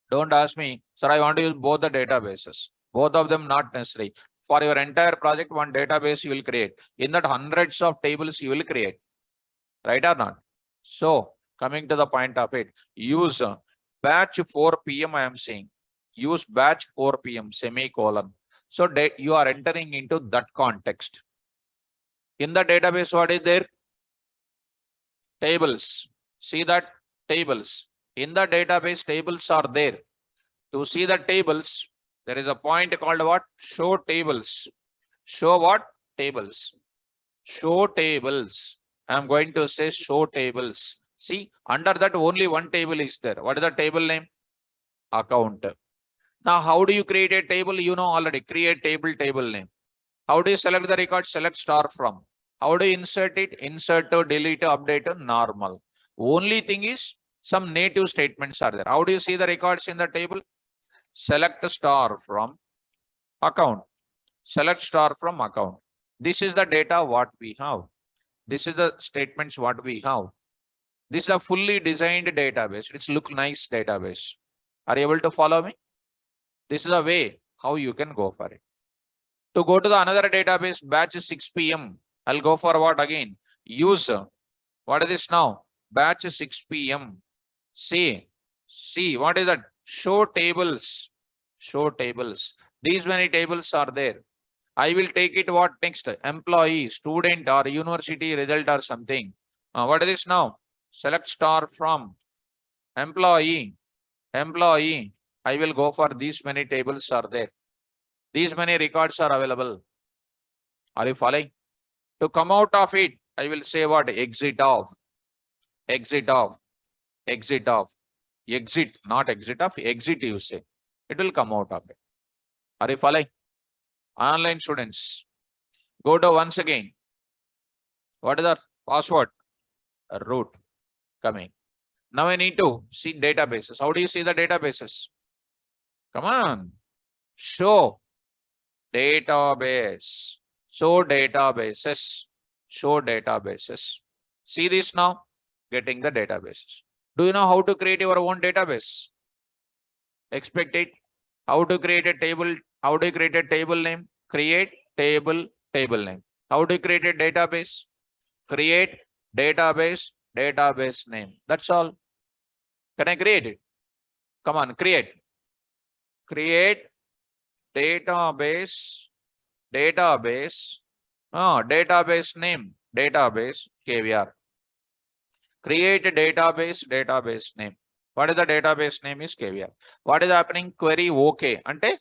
[SPEAKER 1] Don't ask me, sir, I want to use both the databases. Both of them not necessary. For your entire project, one database you will create. In that, hundreds of tables you will create. Right or not? So coming to the point of it, use batch 4 p.m. I am saying. Use batch 4 p.m. semicolon. So you are entering into that context. In the database, what is there? Tables. See that? Tables. In the database, tables are there. To see the tables, there is a point called what? Show tables. Show what? Tables. Show tables. I am going to say show tables. See, under that only one table is there. What is the table name? Account. Now, how do you create a table? You know already. Create table, table name. How do you select the record? Select star from. How do you insert it? Insert to, delete to, update to, normal. Only thing is some native statements are there. How do you see the records in the table? Select star from account. Select star from account. This is the data what we have. This is the statements what we have. This is a fully designed database. It's look nice database. Are you able to follow me? This is a way how you can go for it. To go to the another database, batch 6 p.m. I'll go for what again? Use. What is this now? Batch 6 p.m. See, what is that? Show tables. Show tables. These many tables are there. I will take it what next? Employee, student or university result or something. What is this now? Select star from employee. Employee. I will go for these many tables are there. These many records are available. Are you following? To come out of it, I will say what? Exit off. Exit off. Exit off. Exit, not exit off. Exit you say. It will come out of it. Are you following? Online students. Go to once again. What is the password? Root. Coming. Now I need to see databases. How do you see the databases? Come on. Show database. Show databases. Show databases. See this now? Getting the databases. Do you know how to create your own database? Expect it. How to create a table? How do you create a table name? Create table, table name. How do you create a database? Create database, database name. That's all. Can I create it? Come on, create. Create database, database, database name, database, KVR. Create a database, database name. What is the database name is KVR. What is happening? Query OK. Ante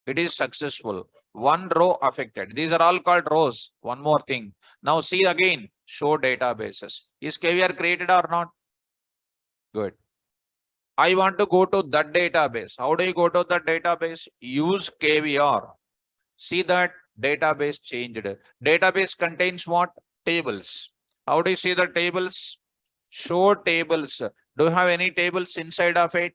[SPEAKER 1] it is successful. One row affected. These are all called rows. One more thing. Now see again. Show databases. Is KVR created or not? Good. I want to go to that database. How do you go to that database? Use KVR. See that database changed. Database contains what? Tables. How do you see the tables? Show tables. Do you have any tables inside of it?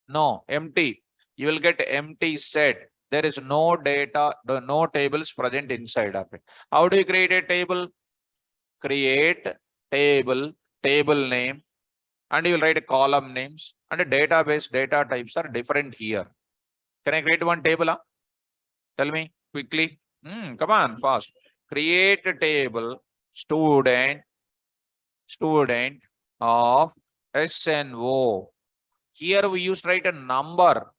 [SPEAKER 1] No, empty. You will get empty set. There is no data, no tables present inside of it. How do you create a table? Create table, table name, and you will write column names, and a database data types are different here. Can I create one table? Tell me quickly. Come on, fast. Create a table student of SNO. Here we use write a number.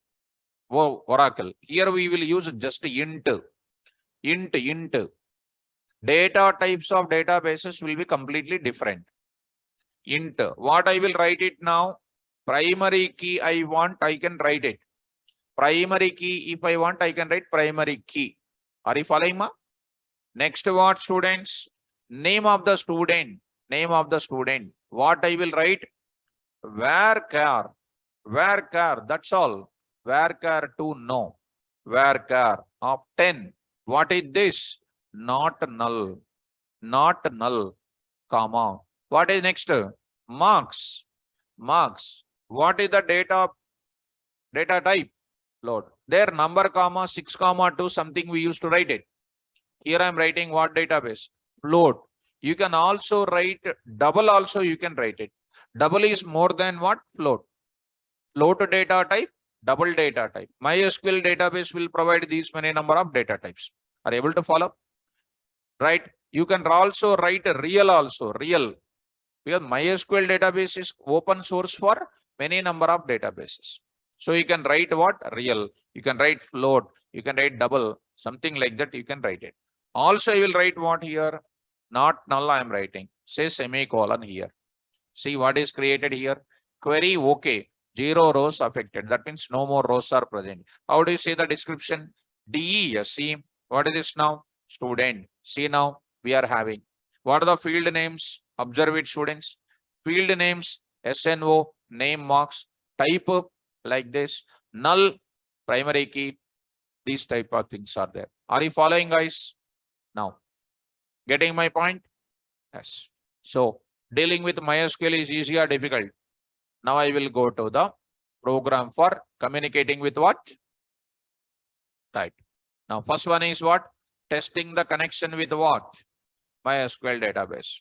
[SPEAKER 1] Oracle. Here we will use just int. Int. Data types of databases will be completely different. Int. What I will write it now? Primary key I want, I can write it. Primary key, if I want, I can write primary key. Are you following, ma? Next what, students? Name of the student. Name of the student. What I will write? Varchar. Varchar. That's all. Varchar to know. Varchar of 10. What is this? Not null. Not null. Comma. What is next? Marks. Marks. What is the data type? Float. There number comma 6 comma 2 something we used to write it. Here I am writing what database? Float. You can also write double also you can write it. Double is more than what? Float. Float data type, double data type. MySQL database will provide these many number of data types. Are you able to follow? Right? You can also write real also, real. Because MySQL database is open source for many number of databases. So you can write what? Real. You can write float. You can write double. Something like that you can write it. Also you will write what here? Not null I am writing. Say semicolon here. See what is created here? Query okay. 0 rows affected. That means no more rows are present. How do you say the description? DES. See what is this now? Student. See now we are having. What are the field names? Observe it, students. Field names, SNO, name marks, type like this, null, primary key. These type of things are there. Are you following, guys? Now, getting my point? Yes. So, dealing with MySQL is easy or difficult? Now, I will go to the program for communicating with what? Right. Now, first one is what? Testing the connection with what? MySQL database.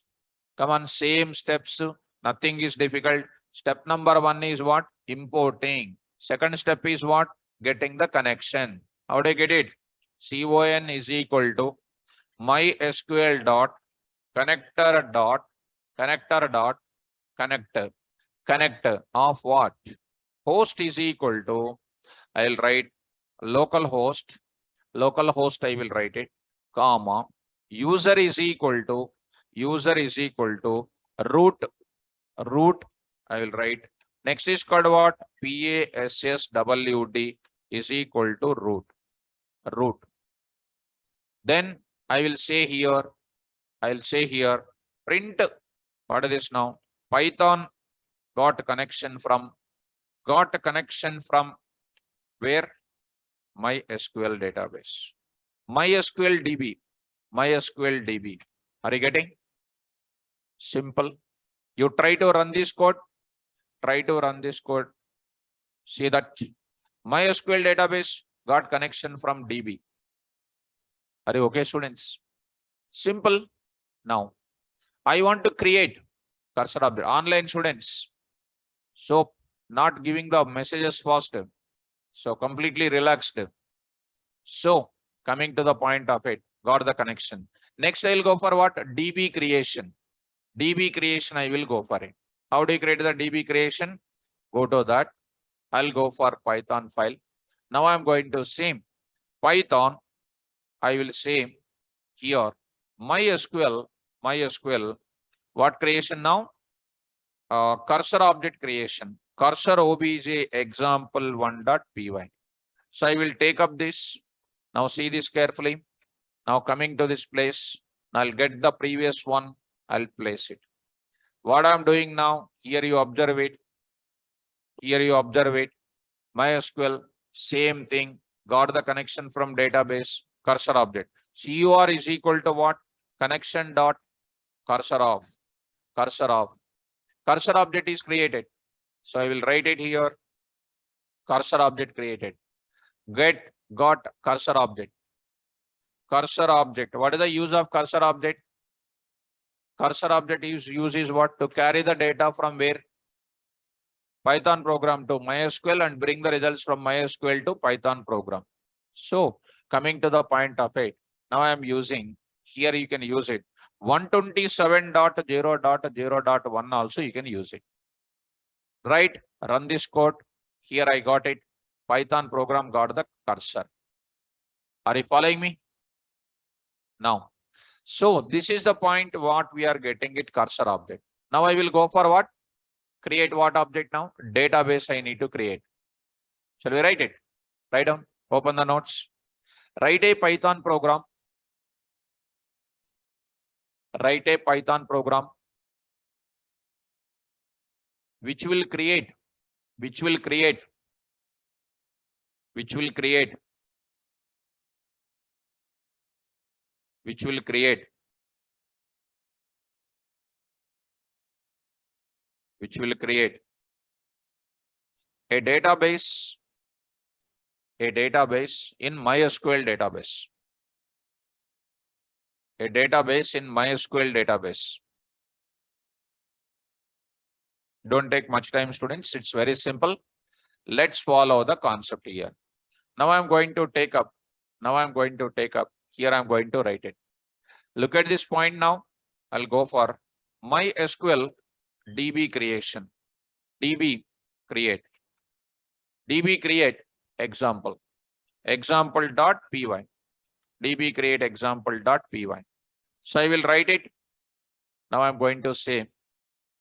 [SPEAKER 1] Come on, same steps. Nothing is difficult. Step number 1 is what? Importing. Second step is what? Getting the connection. How do I get it? CON is equal to MySQL dot connector dot connector of what? Host is equal to, I'll write local host I will write it, comma, user is equal to root I will write. Next is called what? PASSWD is equal to root. Then I will say here, print, what is this now? Python got connection from where? MySQL database. MySQL DB. Are you getting? Simple. You try to run this code. See that MySQL database got connection from DB. Are you okay, students? Simple. Now, I want to create cursor object. Online students. So, not giving the messages fast. So, completely relaxed. So, coming to the point of it, got the connection. Next, I will go for what? DB creation. I will go for it. How do you create the DB creation? Go to that. I'll go for Python file. Now I'm going to say Python. I will say here MySQL. What creation now? Cursor object creation. Cursor obj example1.py. So I will take up this. Now see this carefully. Now coming to this place, I'll get the previous one. I'll place it. What I'm doing now, here you observe it. MySQL, same thing. Got the connection from database, cursor object. CUR is equal to what? Connection dot cursor of. Cursor object is created. So I will write it here. Cursor object created. Got cursor object. What is the use of cursor object? Cursor object use is what? To carry the data from where? Python program to MySQL and bring the results from MySQL to Python program. So Coming to the point of it, now I am using, here you can use it. 127.0.0.1 also you can use it. Right? Run this code. Here I got it. Python program got the cursor. Are you following me? Now, so this is the point what we are getting it cursor object. Now I will go for what? Create what object now? Database I need to create. Shall we write it? Write down, open the notes. Write a Python program. Write a Python program which will create a database in MySQL database. A database in MySQL database. Don't take much time, students. It's very simple. Let's follow the concept here. Now I'm going to take up. Here I'm going to write it. Look at this point now. I'll go for MySQL DB creation. DB create example. Example.py. DB create example.py. So I will write it. Now I'm going to say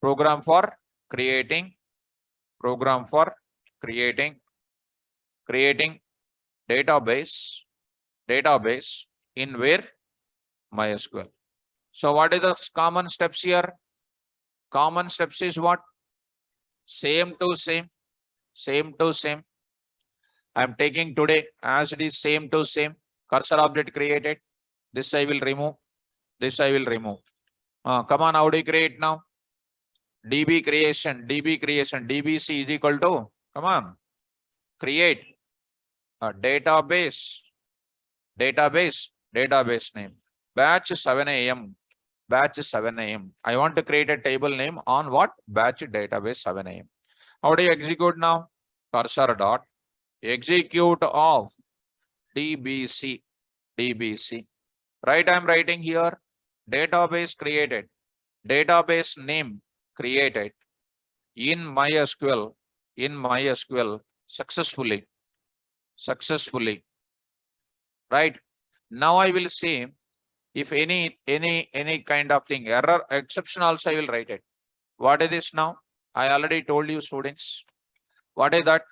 [SPEAKER 1] program for creating database in where? MySQL. So what are the common steps here? Common steps is what? Same to same. I'm taking today as it is same to same. Cursor object created. This I will remove. Come on, how do you create now? DB creation. DBC is equal to, come on, create a database name. Batch 7 a.m. I want to create a table name on what? Batch database 7 a.m. How do you execute now? Cursor dot execute of DBC. Right, I'm writing here database created, database name created in MySQL successfully. Right? Now I will see if any kind of thing, error, exception also I will write it. What is this now? I already told you, students. What is that?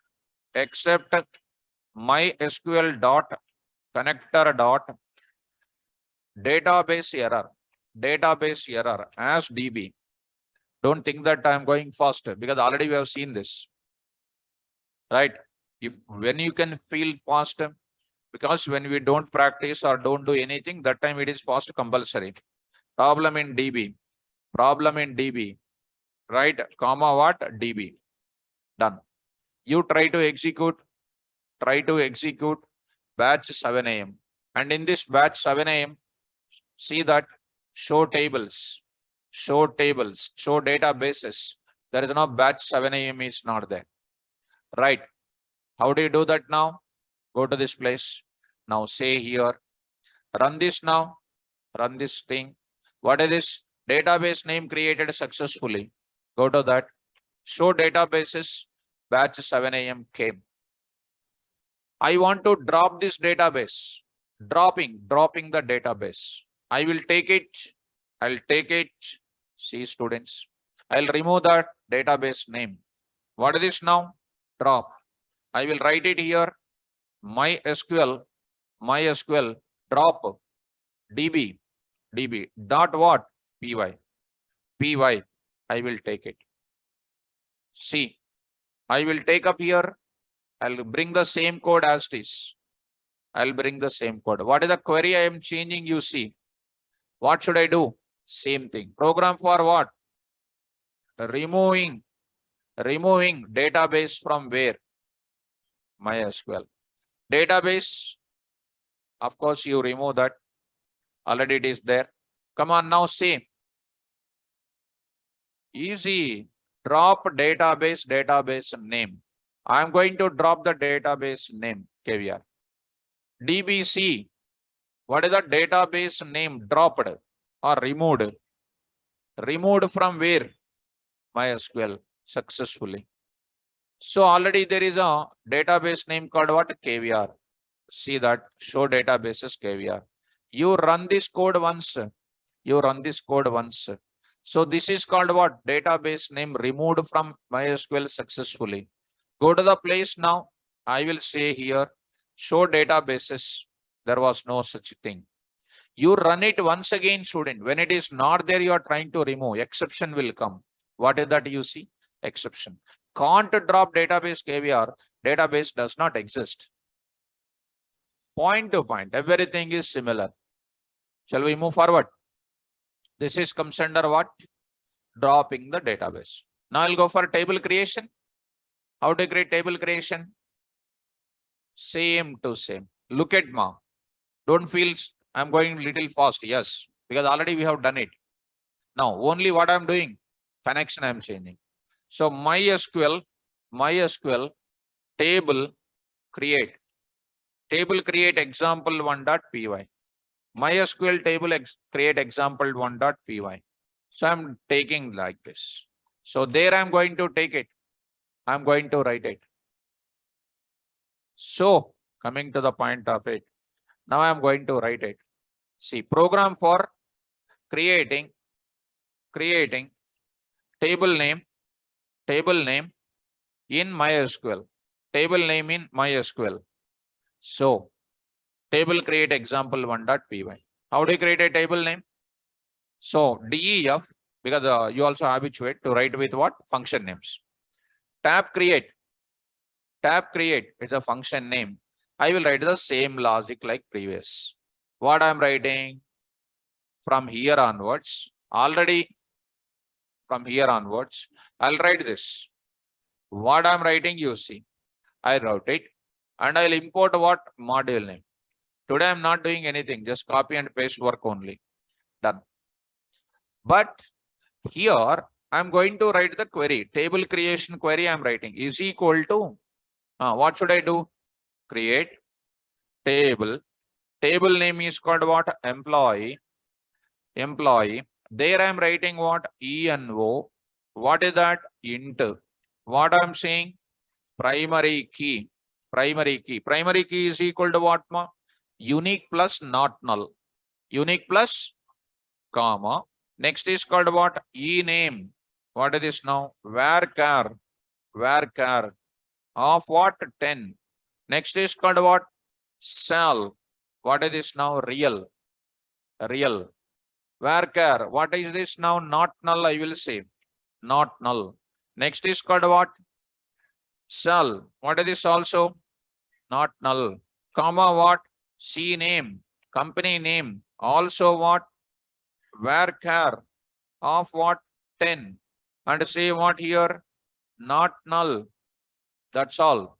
[SPEAKER 1] Except MySQL dot connector dot database error as DB. Don't think that I'm going faster because already we have seen this. Right? When you can feel fast, because when we don't practice or don't do anything, that time it is fast compulsory. Problem in DB. Right? Comma what? DB. Done. You try to execute batch 7 a.m. And in this batch 7 a.m., see that show tables, show databases. There is no batch 7 a.m. is not there. Right? How do you do that now? Go to this place. Now say here, run this now, run this thing. What is this? Database name created successfully. Go to that. Show databases, batch 7 a.m. came. I want to drop this database. Dropping the database. I will take it. See, students, I'll remove that database name. What is this now? Drop. I will write it here. MySQL drop DB dot what? py. I will take it. See, I will take up here. I'll bring the same code as it is. What is the query I am changing? You see, what should I do? Same thing. Program for what? Removing database from where? MySQL. Database, of course, you remove that. Already it is there. Come on now, see. Easy. Drop database name. I'm going to drop the database name, KVR. DBC, what is the database name dropped or removed? Removed from where? MySQL successfully. So already there is a database name called what? KVR. See that, show databases KVR. You run this code once. You run this code once. So this is called what? Database name removed from MySQL successfully. Go to the place now. I will say here, show databases. There was no such thing. You run it once again, student. When it is not there, you are trying to remove. Exception will come. What is that you see? Exception. Can't drop database KVR. Database does not exist. Point to point, everything is similar. Shall we move forward? This is comes under what? Dropping the database. Now I'll go for table creation. How to create table creation? Same to same. Look at ma. Don't feel I'm going little fast. Yes, because already we have done it. Now only what I'm doing, connection I'm changing. So MySQL table create example one.py. MySQL table create example one.py. So I'm taking like this. So there I'm going to take it. I'm going to write it. So coming to the point of it, now I'm going to write it. See, program for creating table name in MySQL. Table name in MySQL. So table create example one.py. How do you create a table name? So DEF, because you also habituate to write with what? Function names. Tab create is a function name. I will write the same logic like previous. What I'm writing from here onwards, already from here onwards, I'll write this. What I'm writing, you see, I wrote it and I'll import what? Module name. Today I'm not doing anything, just copy and paste work only. Done. But here I'm going to write the query, table creation query I'm writing is equal to, what should I do? Create table. Table name is called what? Employee. There I'm writing what? ENO. What is that? Int. What I'm saying? Primary key. Primary key is equal to what? Unique plus not null. Unique plus comma. Next is called what? E-name. What is this now? Varchar of what? 10. Next is called what? Cell. What is this now? Real. Varchar. What is this now? Not null, I will say. Not null. Next is called what? Cell. What is this also? Not null. Comma what? C name. Company name. Also what? Varchar of what? 10. And say what here? Not null. That's all.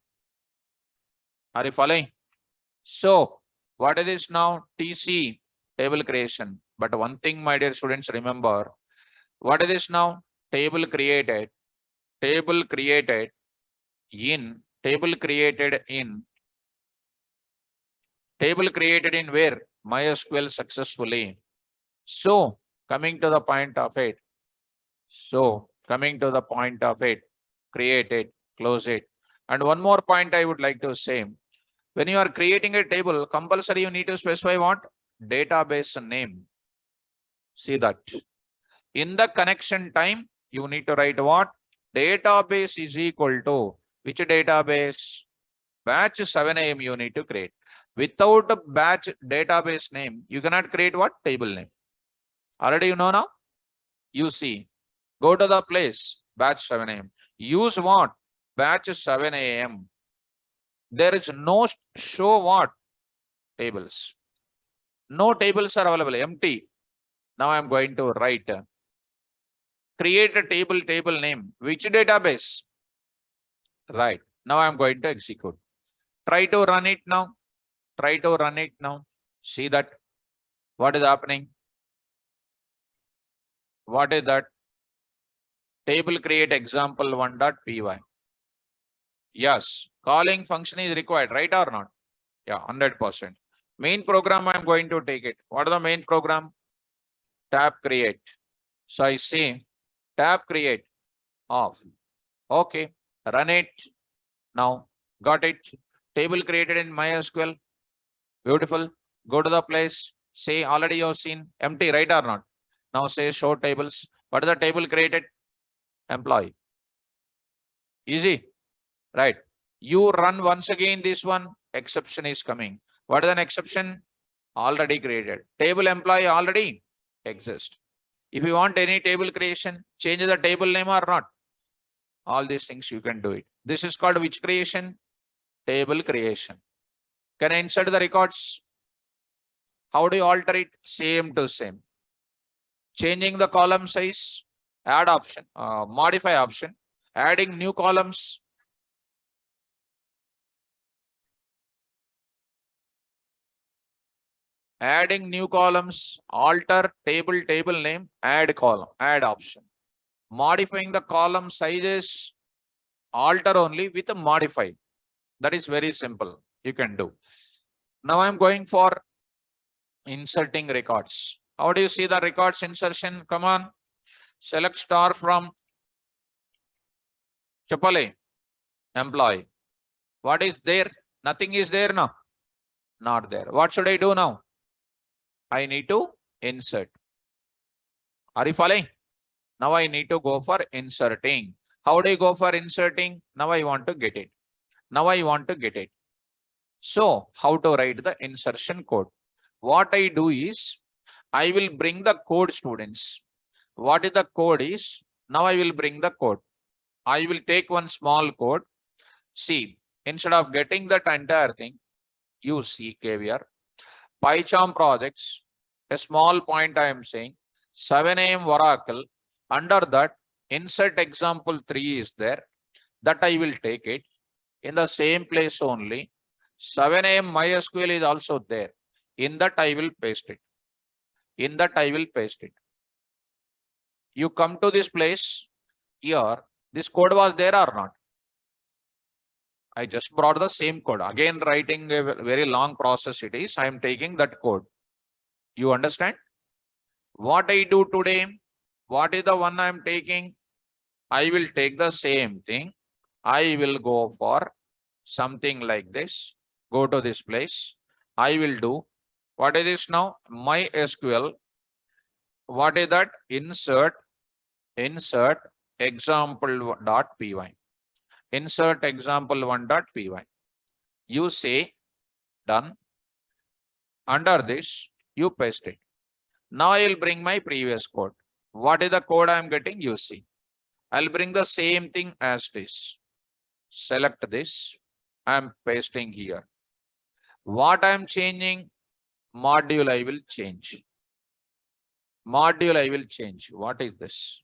[SPEAKER 1] Are you following? So what is this now? TC, table creation. But one thing, my dear students, remember, what is this now? Table created in where? MySQL successfully. So coming to the point of it. Create it, close it. And one more point I would like to say. When you are creating a table, compulsory you need to specify what? Database name. See that. In the connection time, you need to write what? Database is equal to which database? Batch 7 AM you need to create. Without a batch database name, you cannot create what? Table name. Already you know now? You see. Go to the place, batch 7 AM. Use what? Batch 7 AM. There is no show what? Tables. No tables are available, empty. Now I'm going to write. Create a table name. Which database? Right. Now I'm going to execute. Try to run it now. See that. What is happening? What is that? Table create example one.py. Yes. Calling function is required, right or not? Yeah, 100%. Main program, I'm going to take it. What is the main program? Tab create. So I say tab create off. Okay, run it. Now, got it. Table created in MySQL. Beautiful. Go to the place. Say already you've seen empty, right or not? Now say show tables. What is the table created? Employee. Easy, right? You run once again this one, exception is coming. What is an exception? Already created. Table employee already exists. If you want any table creation, change the table name or not. All these things you can do it. This is called which creation? Table creation. Can I insert the records? How do you alter it? Same to same. Changing the column size, add option, modify option, adding new columns. Adding new columns, alter table name, add column, add option. Modifying the column sizes, alter only with a modify. That is very simple. You can do. Now I'm going for inserting records. How do you see the records insertion? Come on. Select star from Chapale, employee. What is there? Nothing is there now. Not there. What should I do now? I need to insert. Are you following? Now I need to go for inserting. How do I go for inserting? Now I want to get it. Now I want to get it. So how to write the insertion code? What I do is I will bring the code, students. What is the code is? Now I will bring the code. I will take one small code. See, instead of getting that entire thing, use C KVR. PyCharm projects, a small point I am saying, 7 AM Oracle, under that insert example 3 is there, that I will take it in the same place only. 7 AM MySQL is also there. In that I will paste it. In that I will paste it. You come to this place here, this code was there or not? I just brought the same code. Again, writing a very long process it is. I am taking that code. You understand? What I do today? What is the one I am taking? I will take the same thing. I will go for something like this. Go to this place. I will do. What is this now? MySQL. What is that? Insert example.py. Insert example1.py. You say done. Under this, you paste it. Now I will bring my previous code. What is the code I am getting? You see. I'll bring the same thing as this. Select this. I am pasting here. What I am changing? Module I will change. Module I will change. What is this?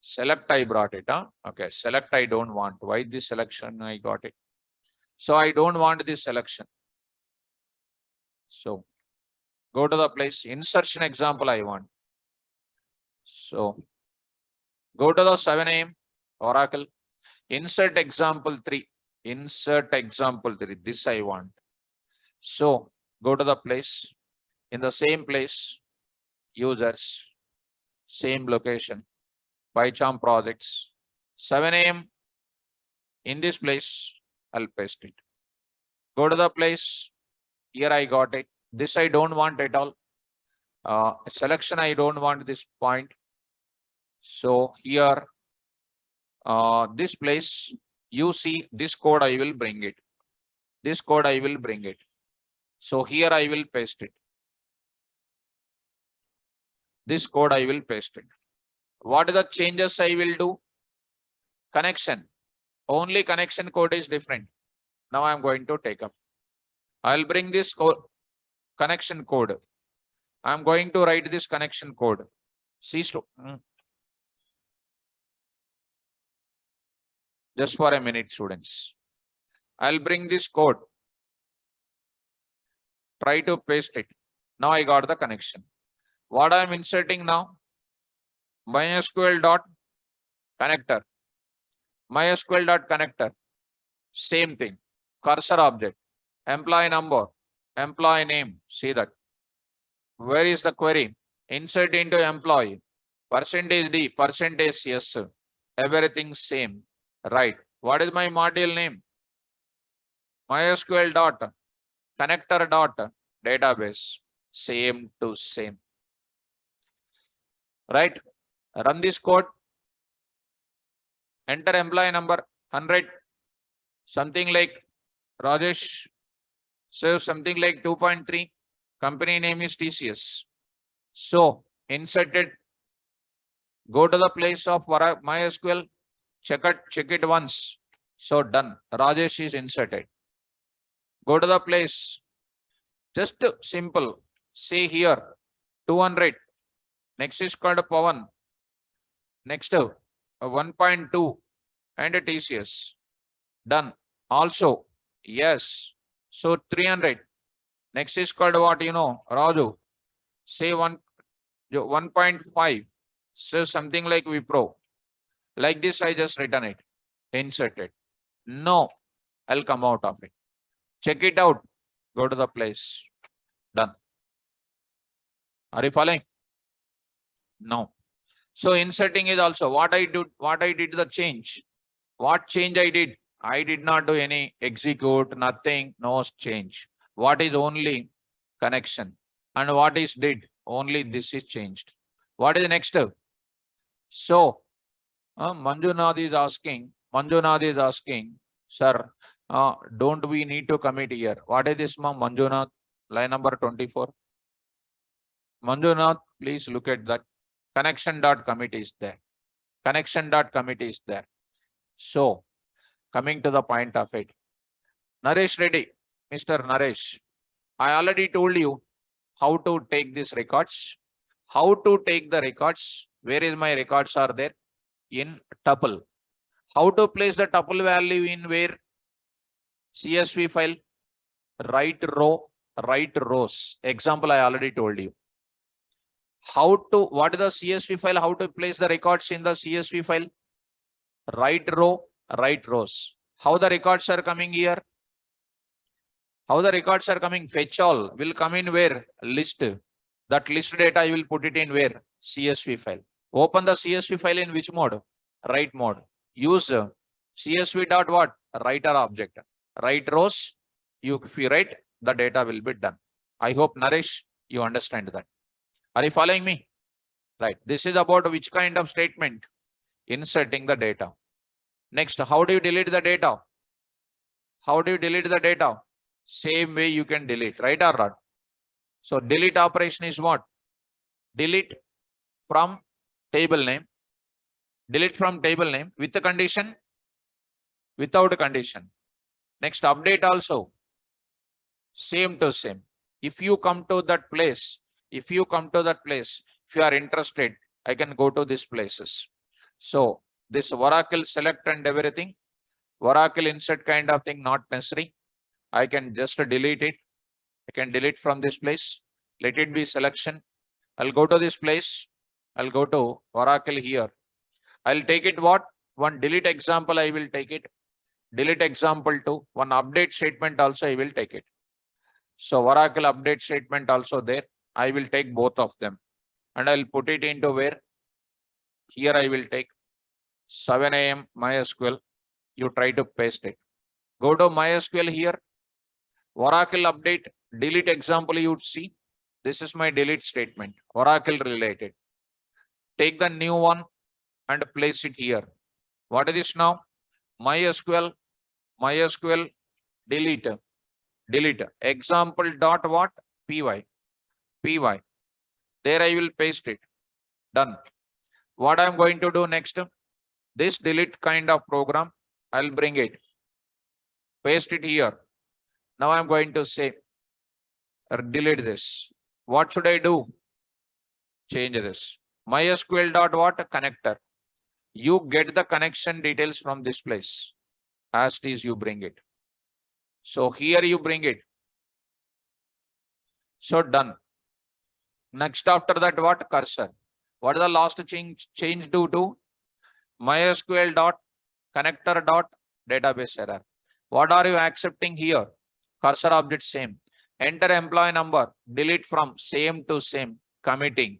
[SPEAKER 1] Select I brought it. Huh? Okay. Select I don't want. Why this selection I got it? So I don't want this selection. So go to the place. Insertion example I want. So go to the 7 AM Oracle. Insert example 3. Insert example 3. This I want. So go to the place. In the same place, users, same location, PyCharm projects, 7 AM. In this place, I'll paste it. Go to the place. Here I got it. This I don't want at all. Selection I don't want this point. So here, this place, you see this code I will bring it. This code I will bring it. So here I will paste it. This code I will paste it. What are the changes I will do? Connection. Only connection code is different. Now I'm going to take up. I'll bring this code, connection code. I'm going to write this connection code. See, just for a minute, students. I'll bring this code. Try to paste it. Now I got the connection. What I'm inserting now? MySQL dot connector. MySQL dot connector. Same thing. Cursor object. employee number, employee name. See that. Where is the query? Insert into employee. Percentage D, percentage yes. Everything same. Right. What is my module name? MySQL dot connector dot database. Same to same. Right. Run this code. Enter employee number 100. Something like Rajesh. Save something like 2.3. Company name is TCS. So insert it. Go to the place of MySQL. Check it once. So done. Rajesh is inserted. Go to the place. Just simple. See here 200. Next is called Pawan. Next 1.2 and TCS. Done. Also, yes. So 300. Next is called what Raju. Say 1.5. So something like Wipro. Like this, I just written it. Insert it. No, I'll come out of it. Check it out. Go to the place. Done. Are you following? No. So inserting is also what I did the change. What change I did? I did not do any execute, nothing, no change. What is only connection? And what is did? Only this is changed. What is the next step? So Manjunath is asking, sir, don't we need to commit here? What is this, Manjunath? Line number 24. Manjunath, please look at that. Connection dot commit is there. Connection dot commit is there. So, coming to the point of it. Naresh Reddy, Mr. Naresh, I already told you how to take these records. How to take the records. Where is my records are there? In tuple. How to place the tuple value in where? CSV file. Right row, right rows. Example I already told you. What is the CSV file? How to place the records in the CSV file? Right row, right rows. How the records are coming here? How the records are coming? Fetch all will come in where? List. That list data I will put it in where? CSV file. Open the CSV file in which mode? Write mode. Use CSV dot what? Writer object. Write rows. If you write, the data will be done. I hope Naresh, you understand that. Are you following me? Right. This is about which kind of statement? Inserting the data. Next, how do you delete the data? How do you delete the data? Same way you can delete, right or not? So delete operation is what? Delete from table name. Delete from table name with the condition, without a condition. Next, update also. Same to same. If you come to that place, if you are interested, I can go to these places. So this Oracle select and everything, Oracle insert kind of thing, not necessary. I can just delete it. I can delete from this place. Let it be selection. I'll go to this place. I'll go to Oracle here. I'll take it what? One delete example, I will take it. Delete example 2. One update statement also, I will take it. So Oracle update statement also there. I will take both of them. And I'll put it into where? Here I will take 7 AM MySQL. You try to paste it. Go to MySQL here. Oracle update, delete example you would see. This is my delete statement, Oracle related. Take the new one and place it here. What is this now? MySQL, delete. Example dot what? Py. There I will paste it. Done. What I'm going to do next? This delete kind of program, I'll bring it. Paste it here. Now I'm going to say, delete this. What should I do? Change this. MySQL dot what? Connector. You get the connection details from this place. As it is, you bring it. So here you bring it. So done. Next after that, what? Cursor. What is the last change due to? MySQL dot connector dot database error. What are you accepting here? Cursor object same. Enter employee number, delete from same to same, committing.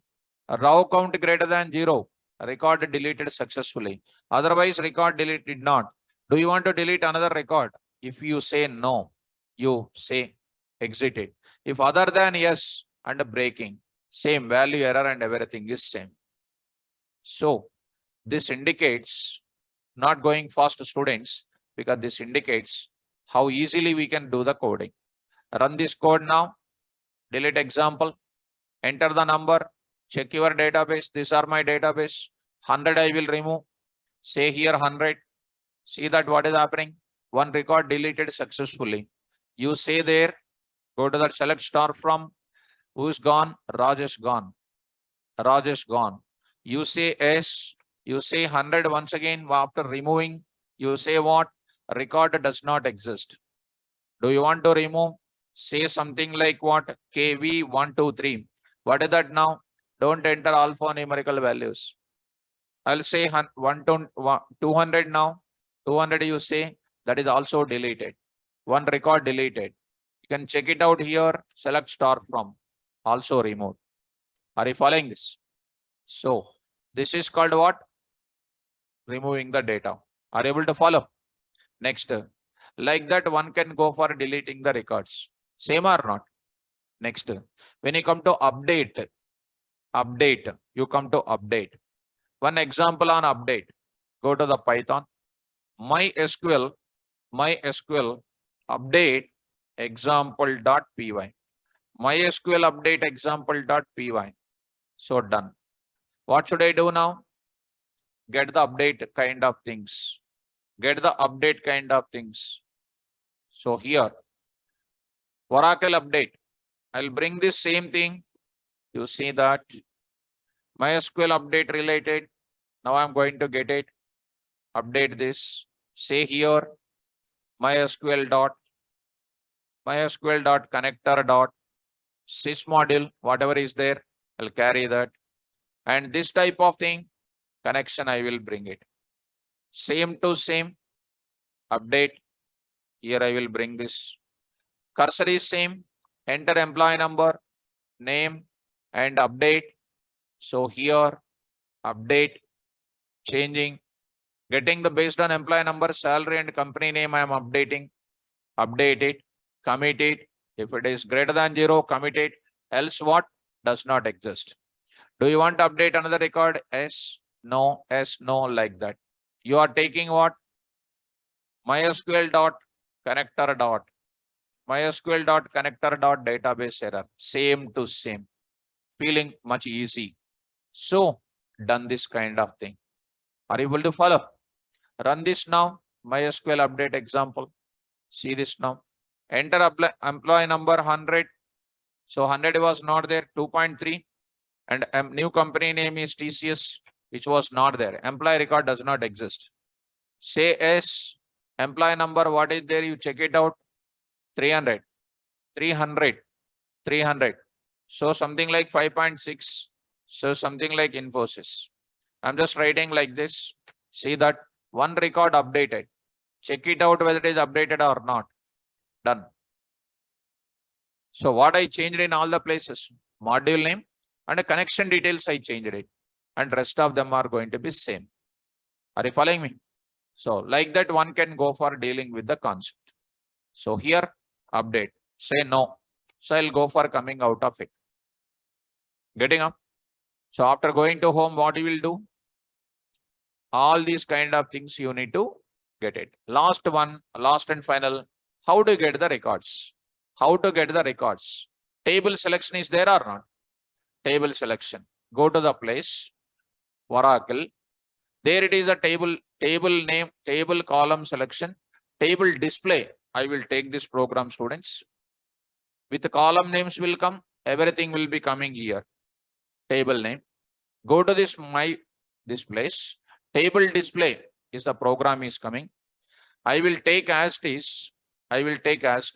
[SPEAKER 1] Row count greater than 0, record deleted successfully. Otherwise, record deleted not. Do you want to delete another record? If you say no, you say exit it. If other than yes and breaking, same value error and everything is same. So this indicates not going fast students, because this indicates how easily we can do the coding. Run this code now, delete example, enter the number, check your database. These are my database. 100 I will remove. Say here 100. See that what is happening? One record deleted successfully. You say there, go to that select star from. Who's gone? Rajesh gone. Rajesh gone. You say S. You say 100 once again after removing. You say what? Record does not exist. Do you want to remove? Say something like what? KV123. What is that now? Don't enter alphanumerical values. I'll say 200 now. 200 you say, that is also deleted. One record deleted. You can check it out here. Select star from. Also removed. Are you following this? So this is called what? Removing the data. Are you able to follow? Next, like that one can go for deleting the records. Same or not? Next, when you come to update, you come to update. One example on update. Go to the Python. MySQL update example.py. MySQL update example.py. So done. What should I do now? Get the update kind of things. Get the update kind of things. So here, Oracle update. I'll bring this same thing. You see that MySQL update related. Now I'm going to get it. Update this. Say here MySQL dot connector dot sys module, whatever is there, I'll carry that. And this type of thing, connection, I will bring it. Same to same, update. Here I will bring this. Cursor is same. Enter employee number, name, and update. So here, update, changing, getting the based on employee number, salary, and company name, I am updating. Update it, commit it. If it is greater than 0, commit it. Else what? Does not exist. Do you want to update another record? S, no, like that. You are taking what? MySQL dot connector dot. MySQL dot connector dot database error. Same to same. Feeling much easy. So done this kind of thing. Are you able to follow? Run this now. MySQL update example. See this now. Enter employee number 100. So 100 was not there. 2.3. And new company name is TCS, which was not there. Employee record does not exist. Say S, employee number, what is there? You check it out. 300. So something like 5.6. So something like Infosys. I'm just writing like this. See that one record updated. Check it out whether it is updated or not. Done. So what I changed in all the places? Module name and the connection details I changed it. And rest of them are going to be same. Are you following me? So like that one can go for dealing with the concept. So here update. Say no. So I'll go for coming out of it. Getting up? So after going to home, what you will do? All these kind of things you need to get it. Last one, last and final. How to get the records? How to get the records? Table selection is there or not? Table selection. Go to the place, Oracle. There it is a table name, table column selection, table display. I will take this program, students. With the column names will come, everything will be coming here. Table name. Go to this place. Table display is the program is coming. I will take as it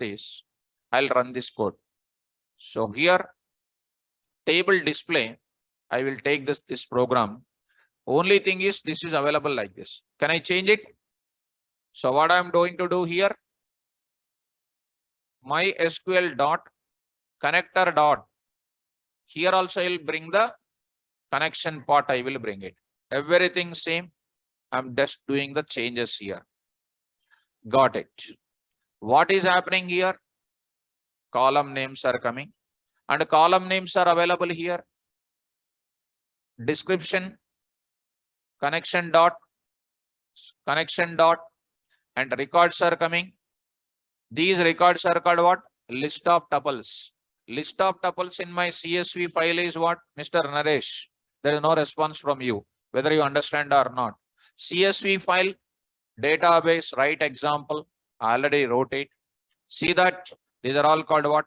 [SPEAKER 1] is. I'll run this code. So here, table display, I will take this program. Only thing is this is available like this. Can I change it? So what I'm going to do here? MySQL dot connector dot. Here also I will bring the connection part. I will bring it. Everything same. I'm just doing the changes here. Got it. What is happening here? Column names are coming and column names are available here. Description, connection dot, and records are coming. These records are called what? List of tuples. List of tuples in my CSV file is what? Mr. Naresh. There is no response from you, whether you understand or not. CSV file, database, write example. I already wrote it. See that these are all called what?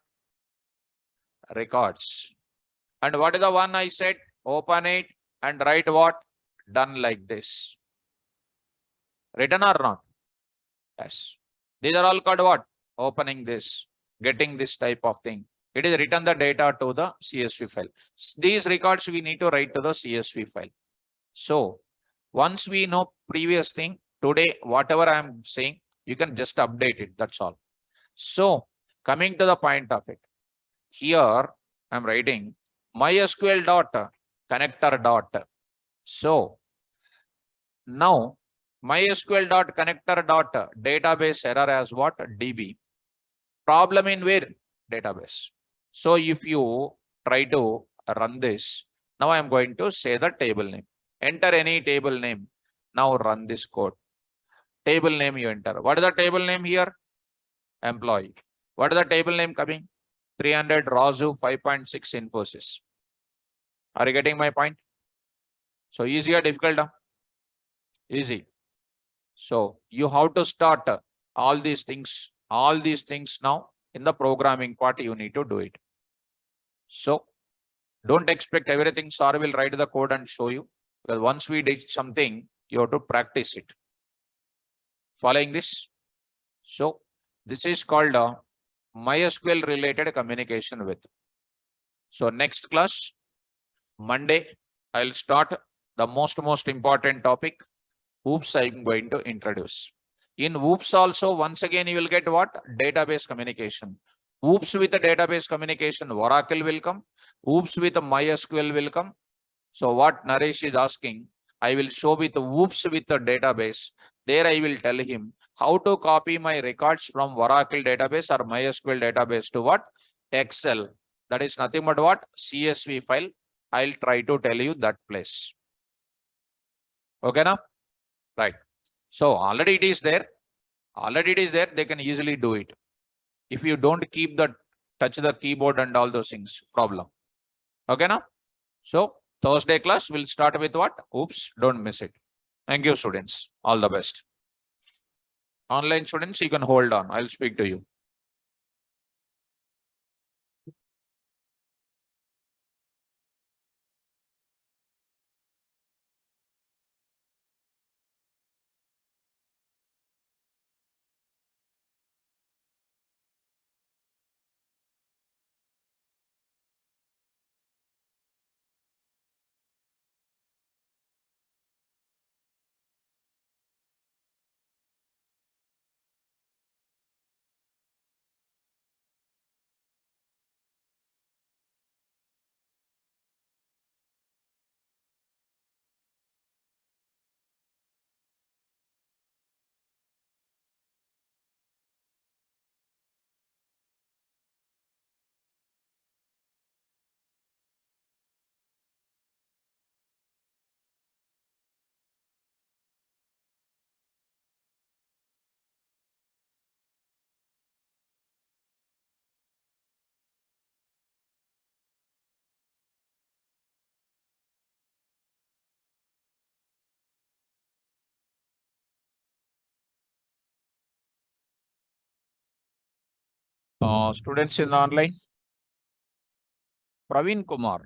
[SPEAKER 1] Records. And what is the one I said? Open it and write what? Done like this. Written or not? Yes. These are all called what? Opening this, getting this type of thing. It is written the data to the CSV file. These records we need to write to the CSV file. So once we know previous thing, today whatever I am saying, you can just update it. That's all. So coming to the point of it, here I'm writing MySQL dot connector dot. So now MySQL dot connector dot database error as what? DB. Problem in where? Database. So if you try to run this, now I am going to say the table name. Enter any table name. Now run this code. Table name you enter. What is the table name here? Employee. What is the table name coming? 300 Razu 5.6 Infosys. Are you getting my point? So easy or difficult? Easy. So you have to start all these things now in the programming part. You need to do it. So don't expect everything sir will write the code and show you, because once we did something, you have to practice it. Following this. So this is called MySQL related communication with. So next class, Monday, I'll start the most important topic. OOPS I'm going to introduce. In OOPS also, once again, you will get what? Database communication. OOPS with the database communication, Oracle will come. OOPS with MySQL will come. So what Naresh is asking, I will show with OOPS with the database. There I will tell him how to copy my records from Oracle database or MySQL database to what? Excel. That is nothing but what? CSV file. I'll try to tell you that place. Okay, now? Right. So already it is there. They can easily do it. If you don't keep touch the keyboard and all those things, problem. Okay, now? So Thursday class will start with what? Oops, don't miss it. Thank you, students. All the best. Online students, you can hold on. I'll speak to you. Students in online. Praveen Kumar.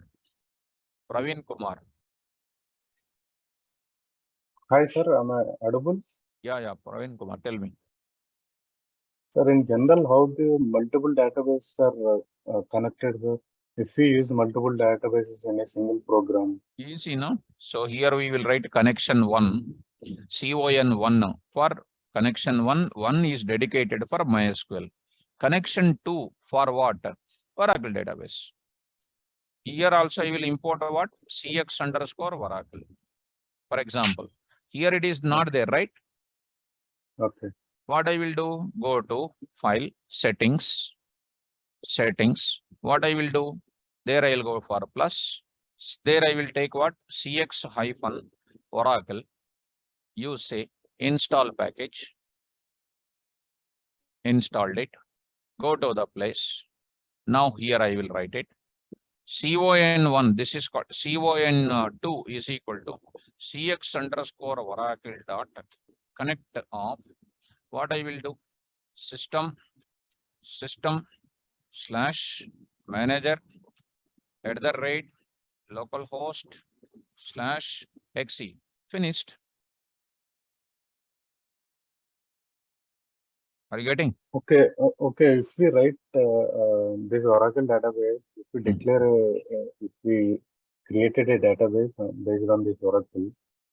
[SPEAKER 2] Hi, sir. Am I audible?
[SPEAKER 1] Yeah, Praveen Kumar, tell me.
[SPEAKER 2] Sir, in general, how the multiple databases are connected? If we use multiple databases in a single program.
[SPEAKER 1] Easy, no? So here we will write connection 1, CON 1. For connection 1 is dedicated for MySQL. connection to for what? Oracle database. Here also I will import a what? CX underscore Oracle. For example, here it is not there, right?
[SPEAKER 2] Okay.
[SPEAKER 1] What I will do? Go to file settings. What I will do? There I will go for plus. There I will take what? CX hyphen Oracle. You say install package. Installed it. Go to the place. Now here I will write it. CON1, this is called CON2 is equal to CX underscore Oracle dot connect of what I will do? System slash manager at the rate localhost slash XE. Finished. Are you getting?
[SPEAKER 2] Okay. Okay. If we write this Oracle database, if we
[SPEAKER 1] Hmm.
[SPEAKER 2] declare, if we created a database based on this Oracle,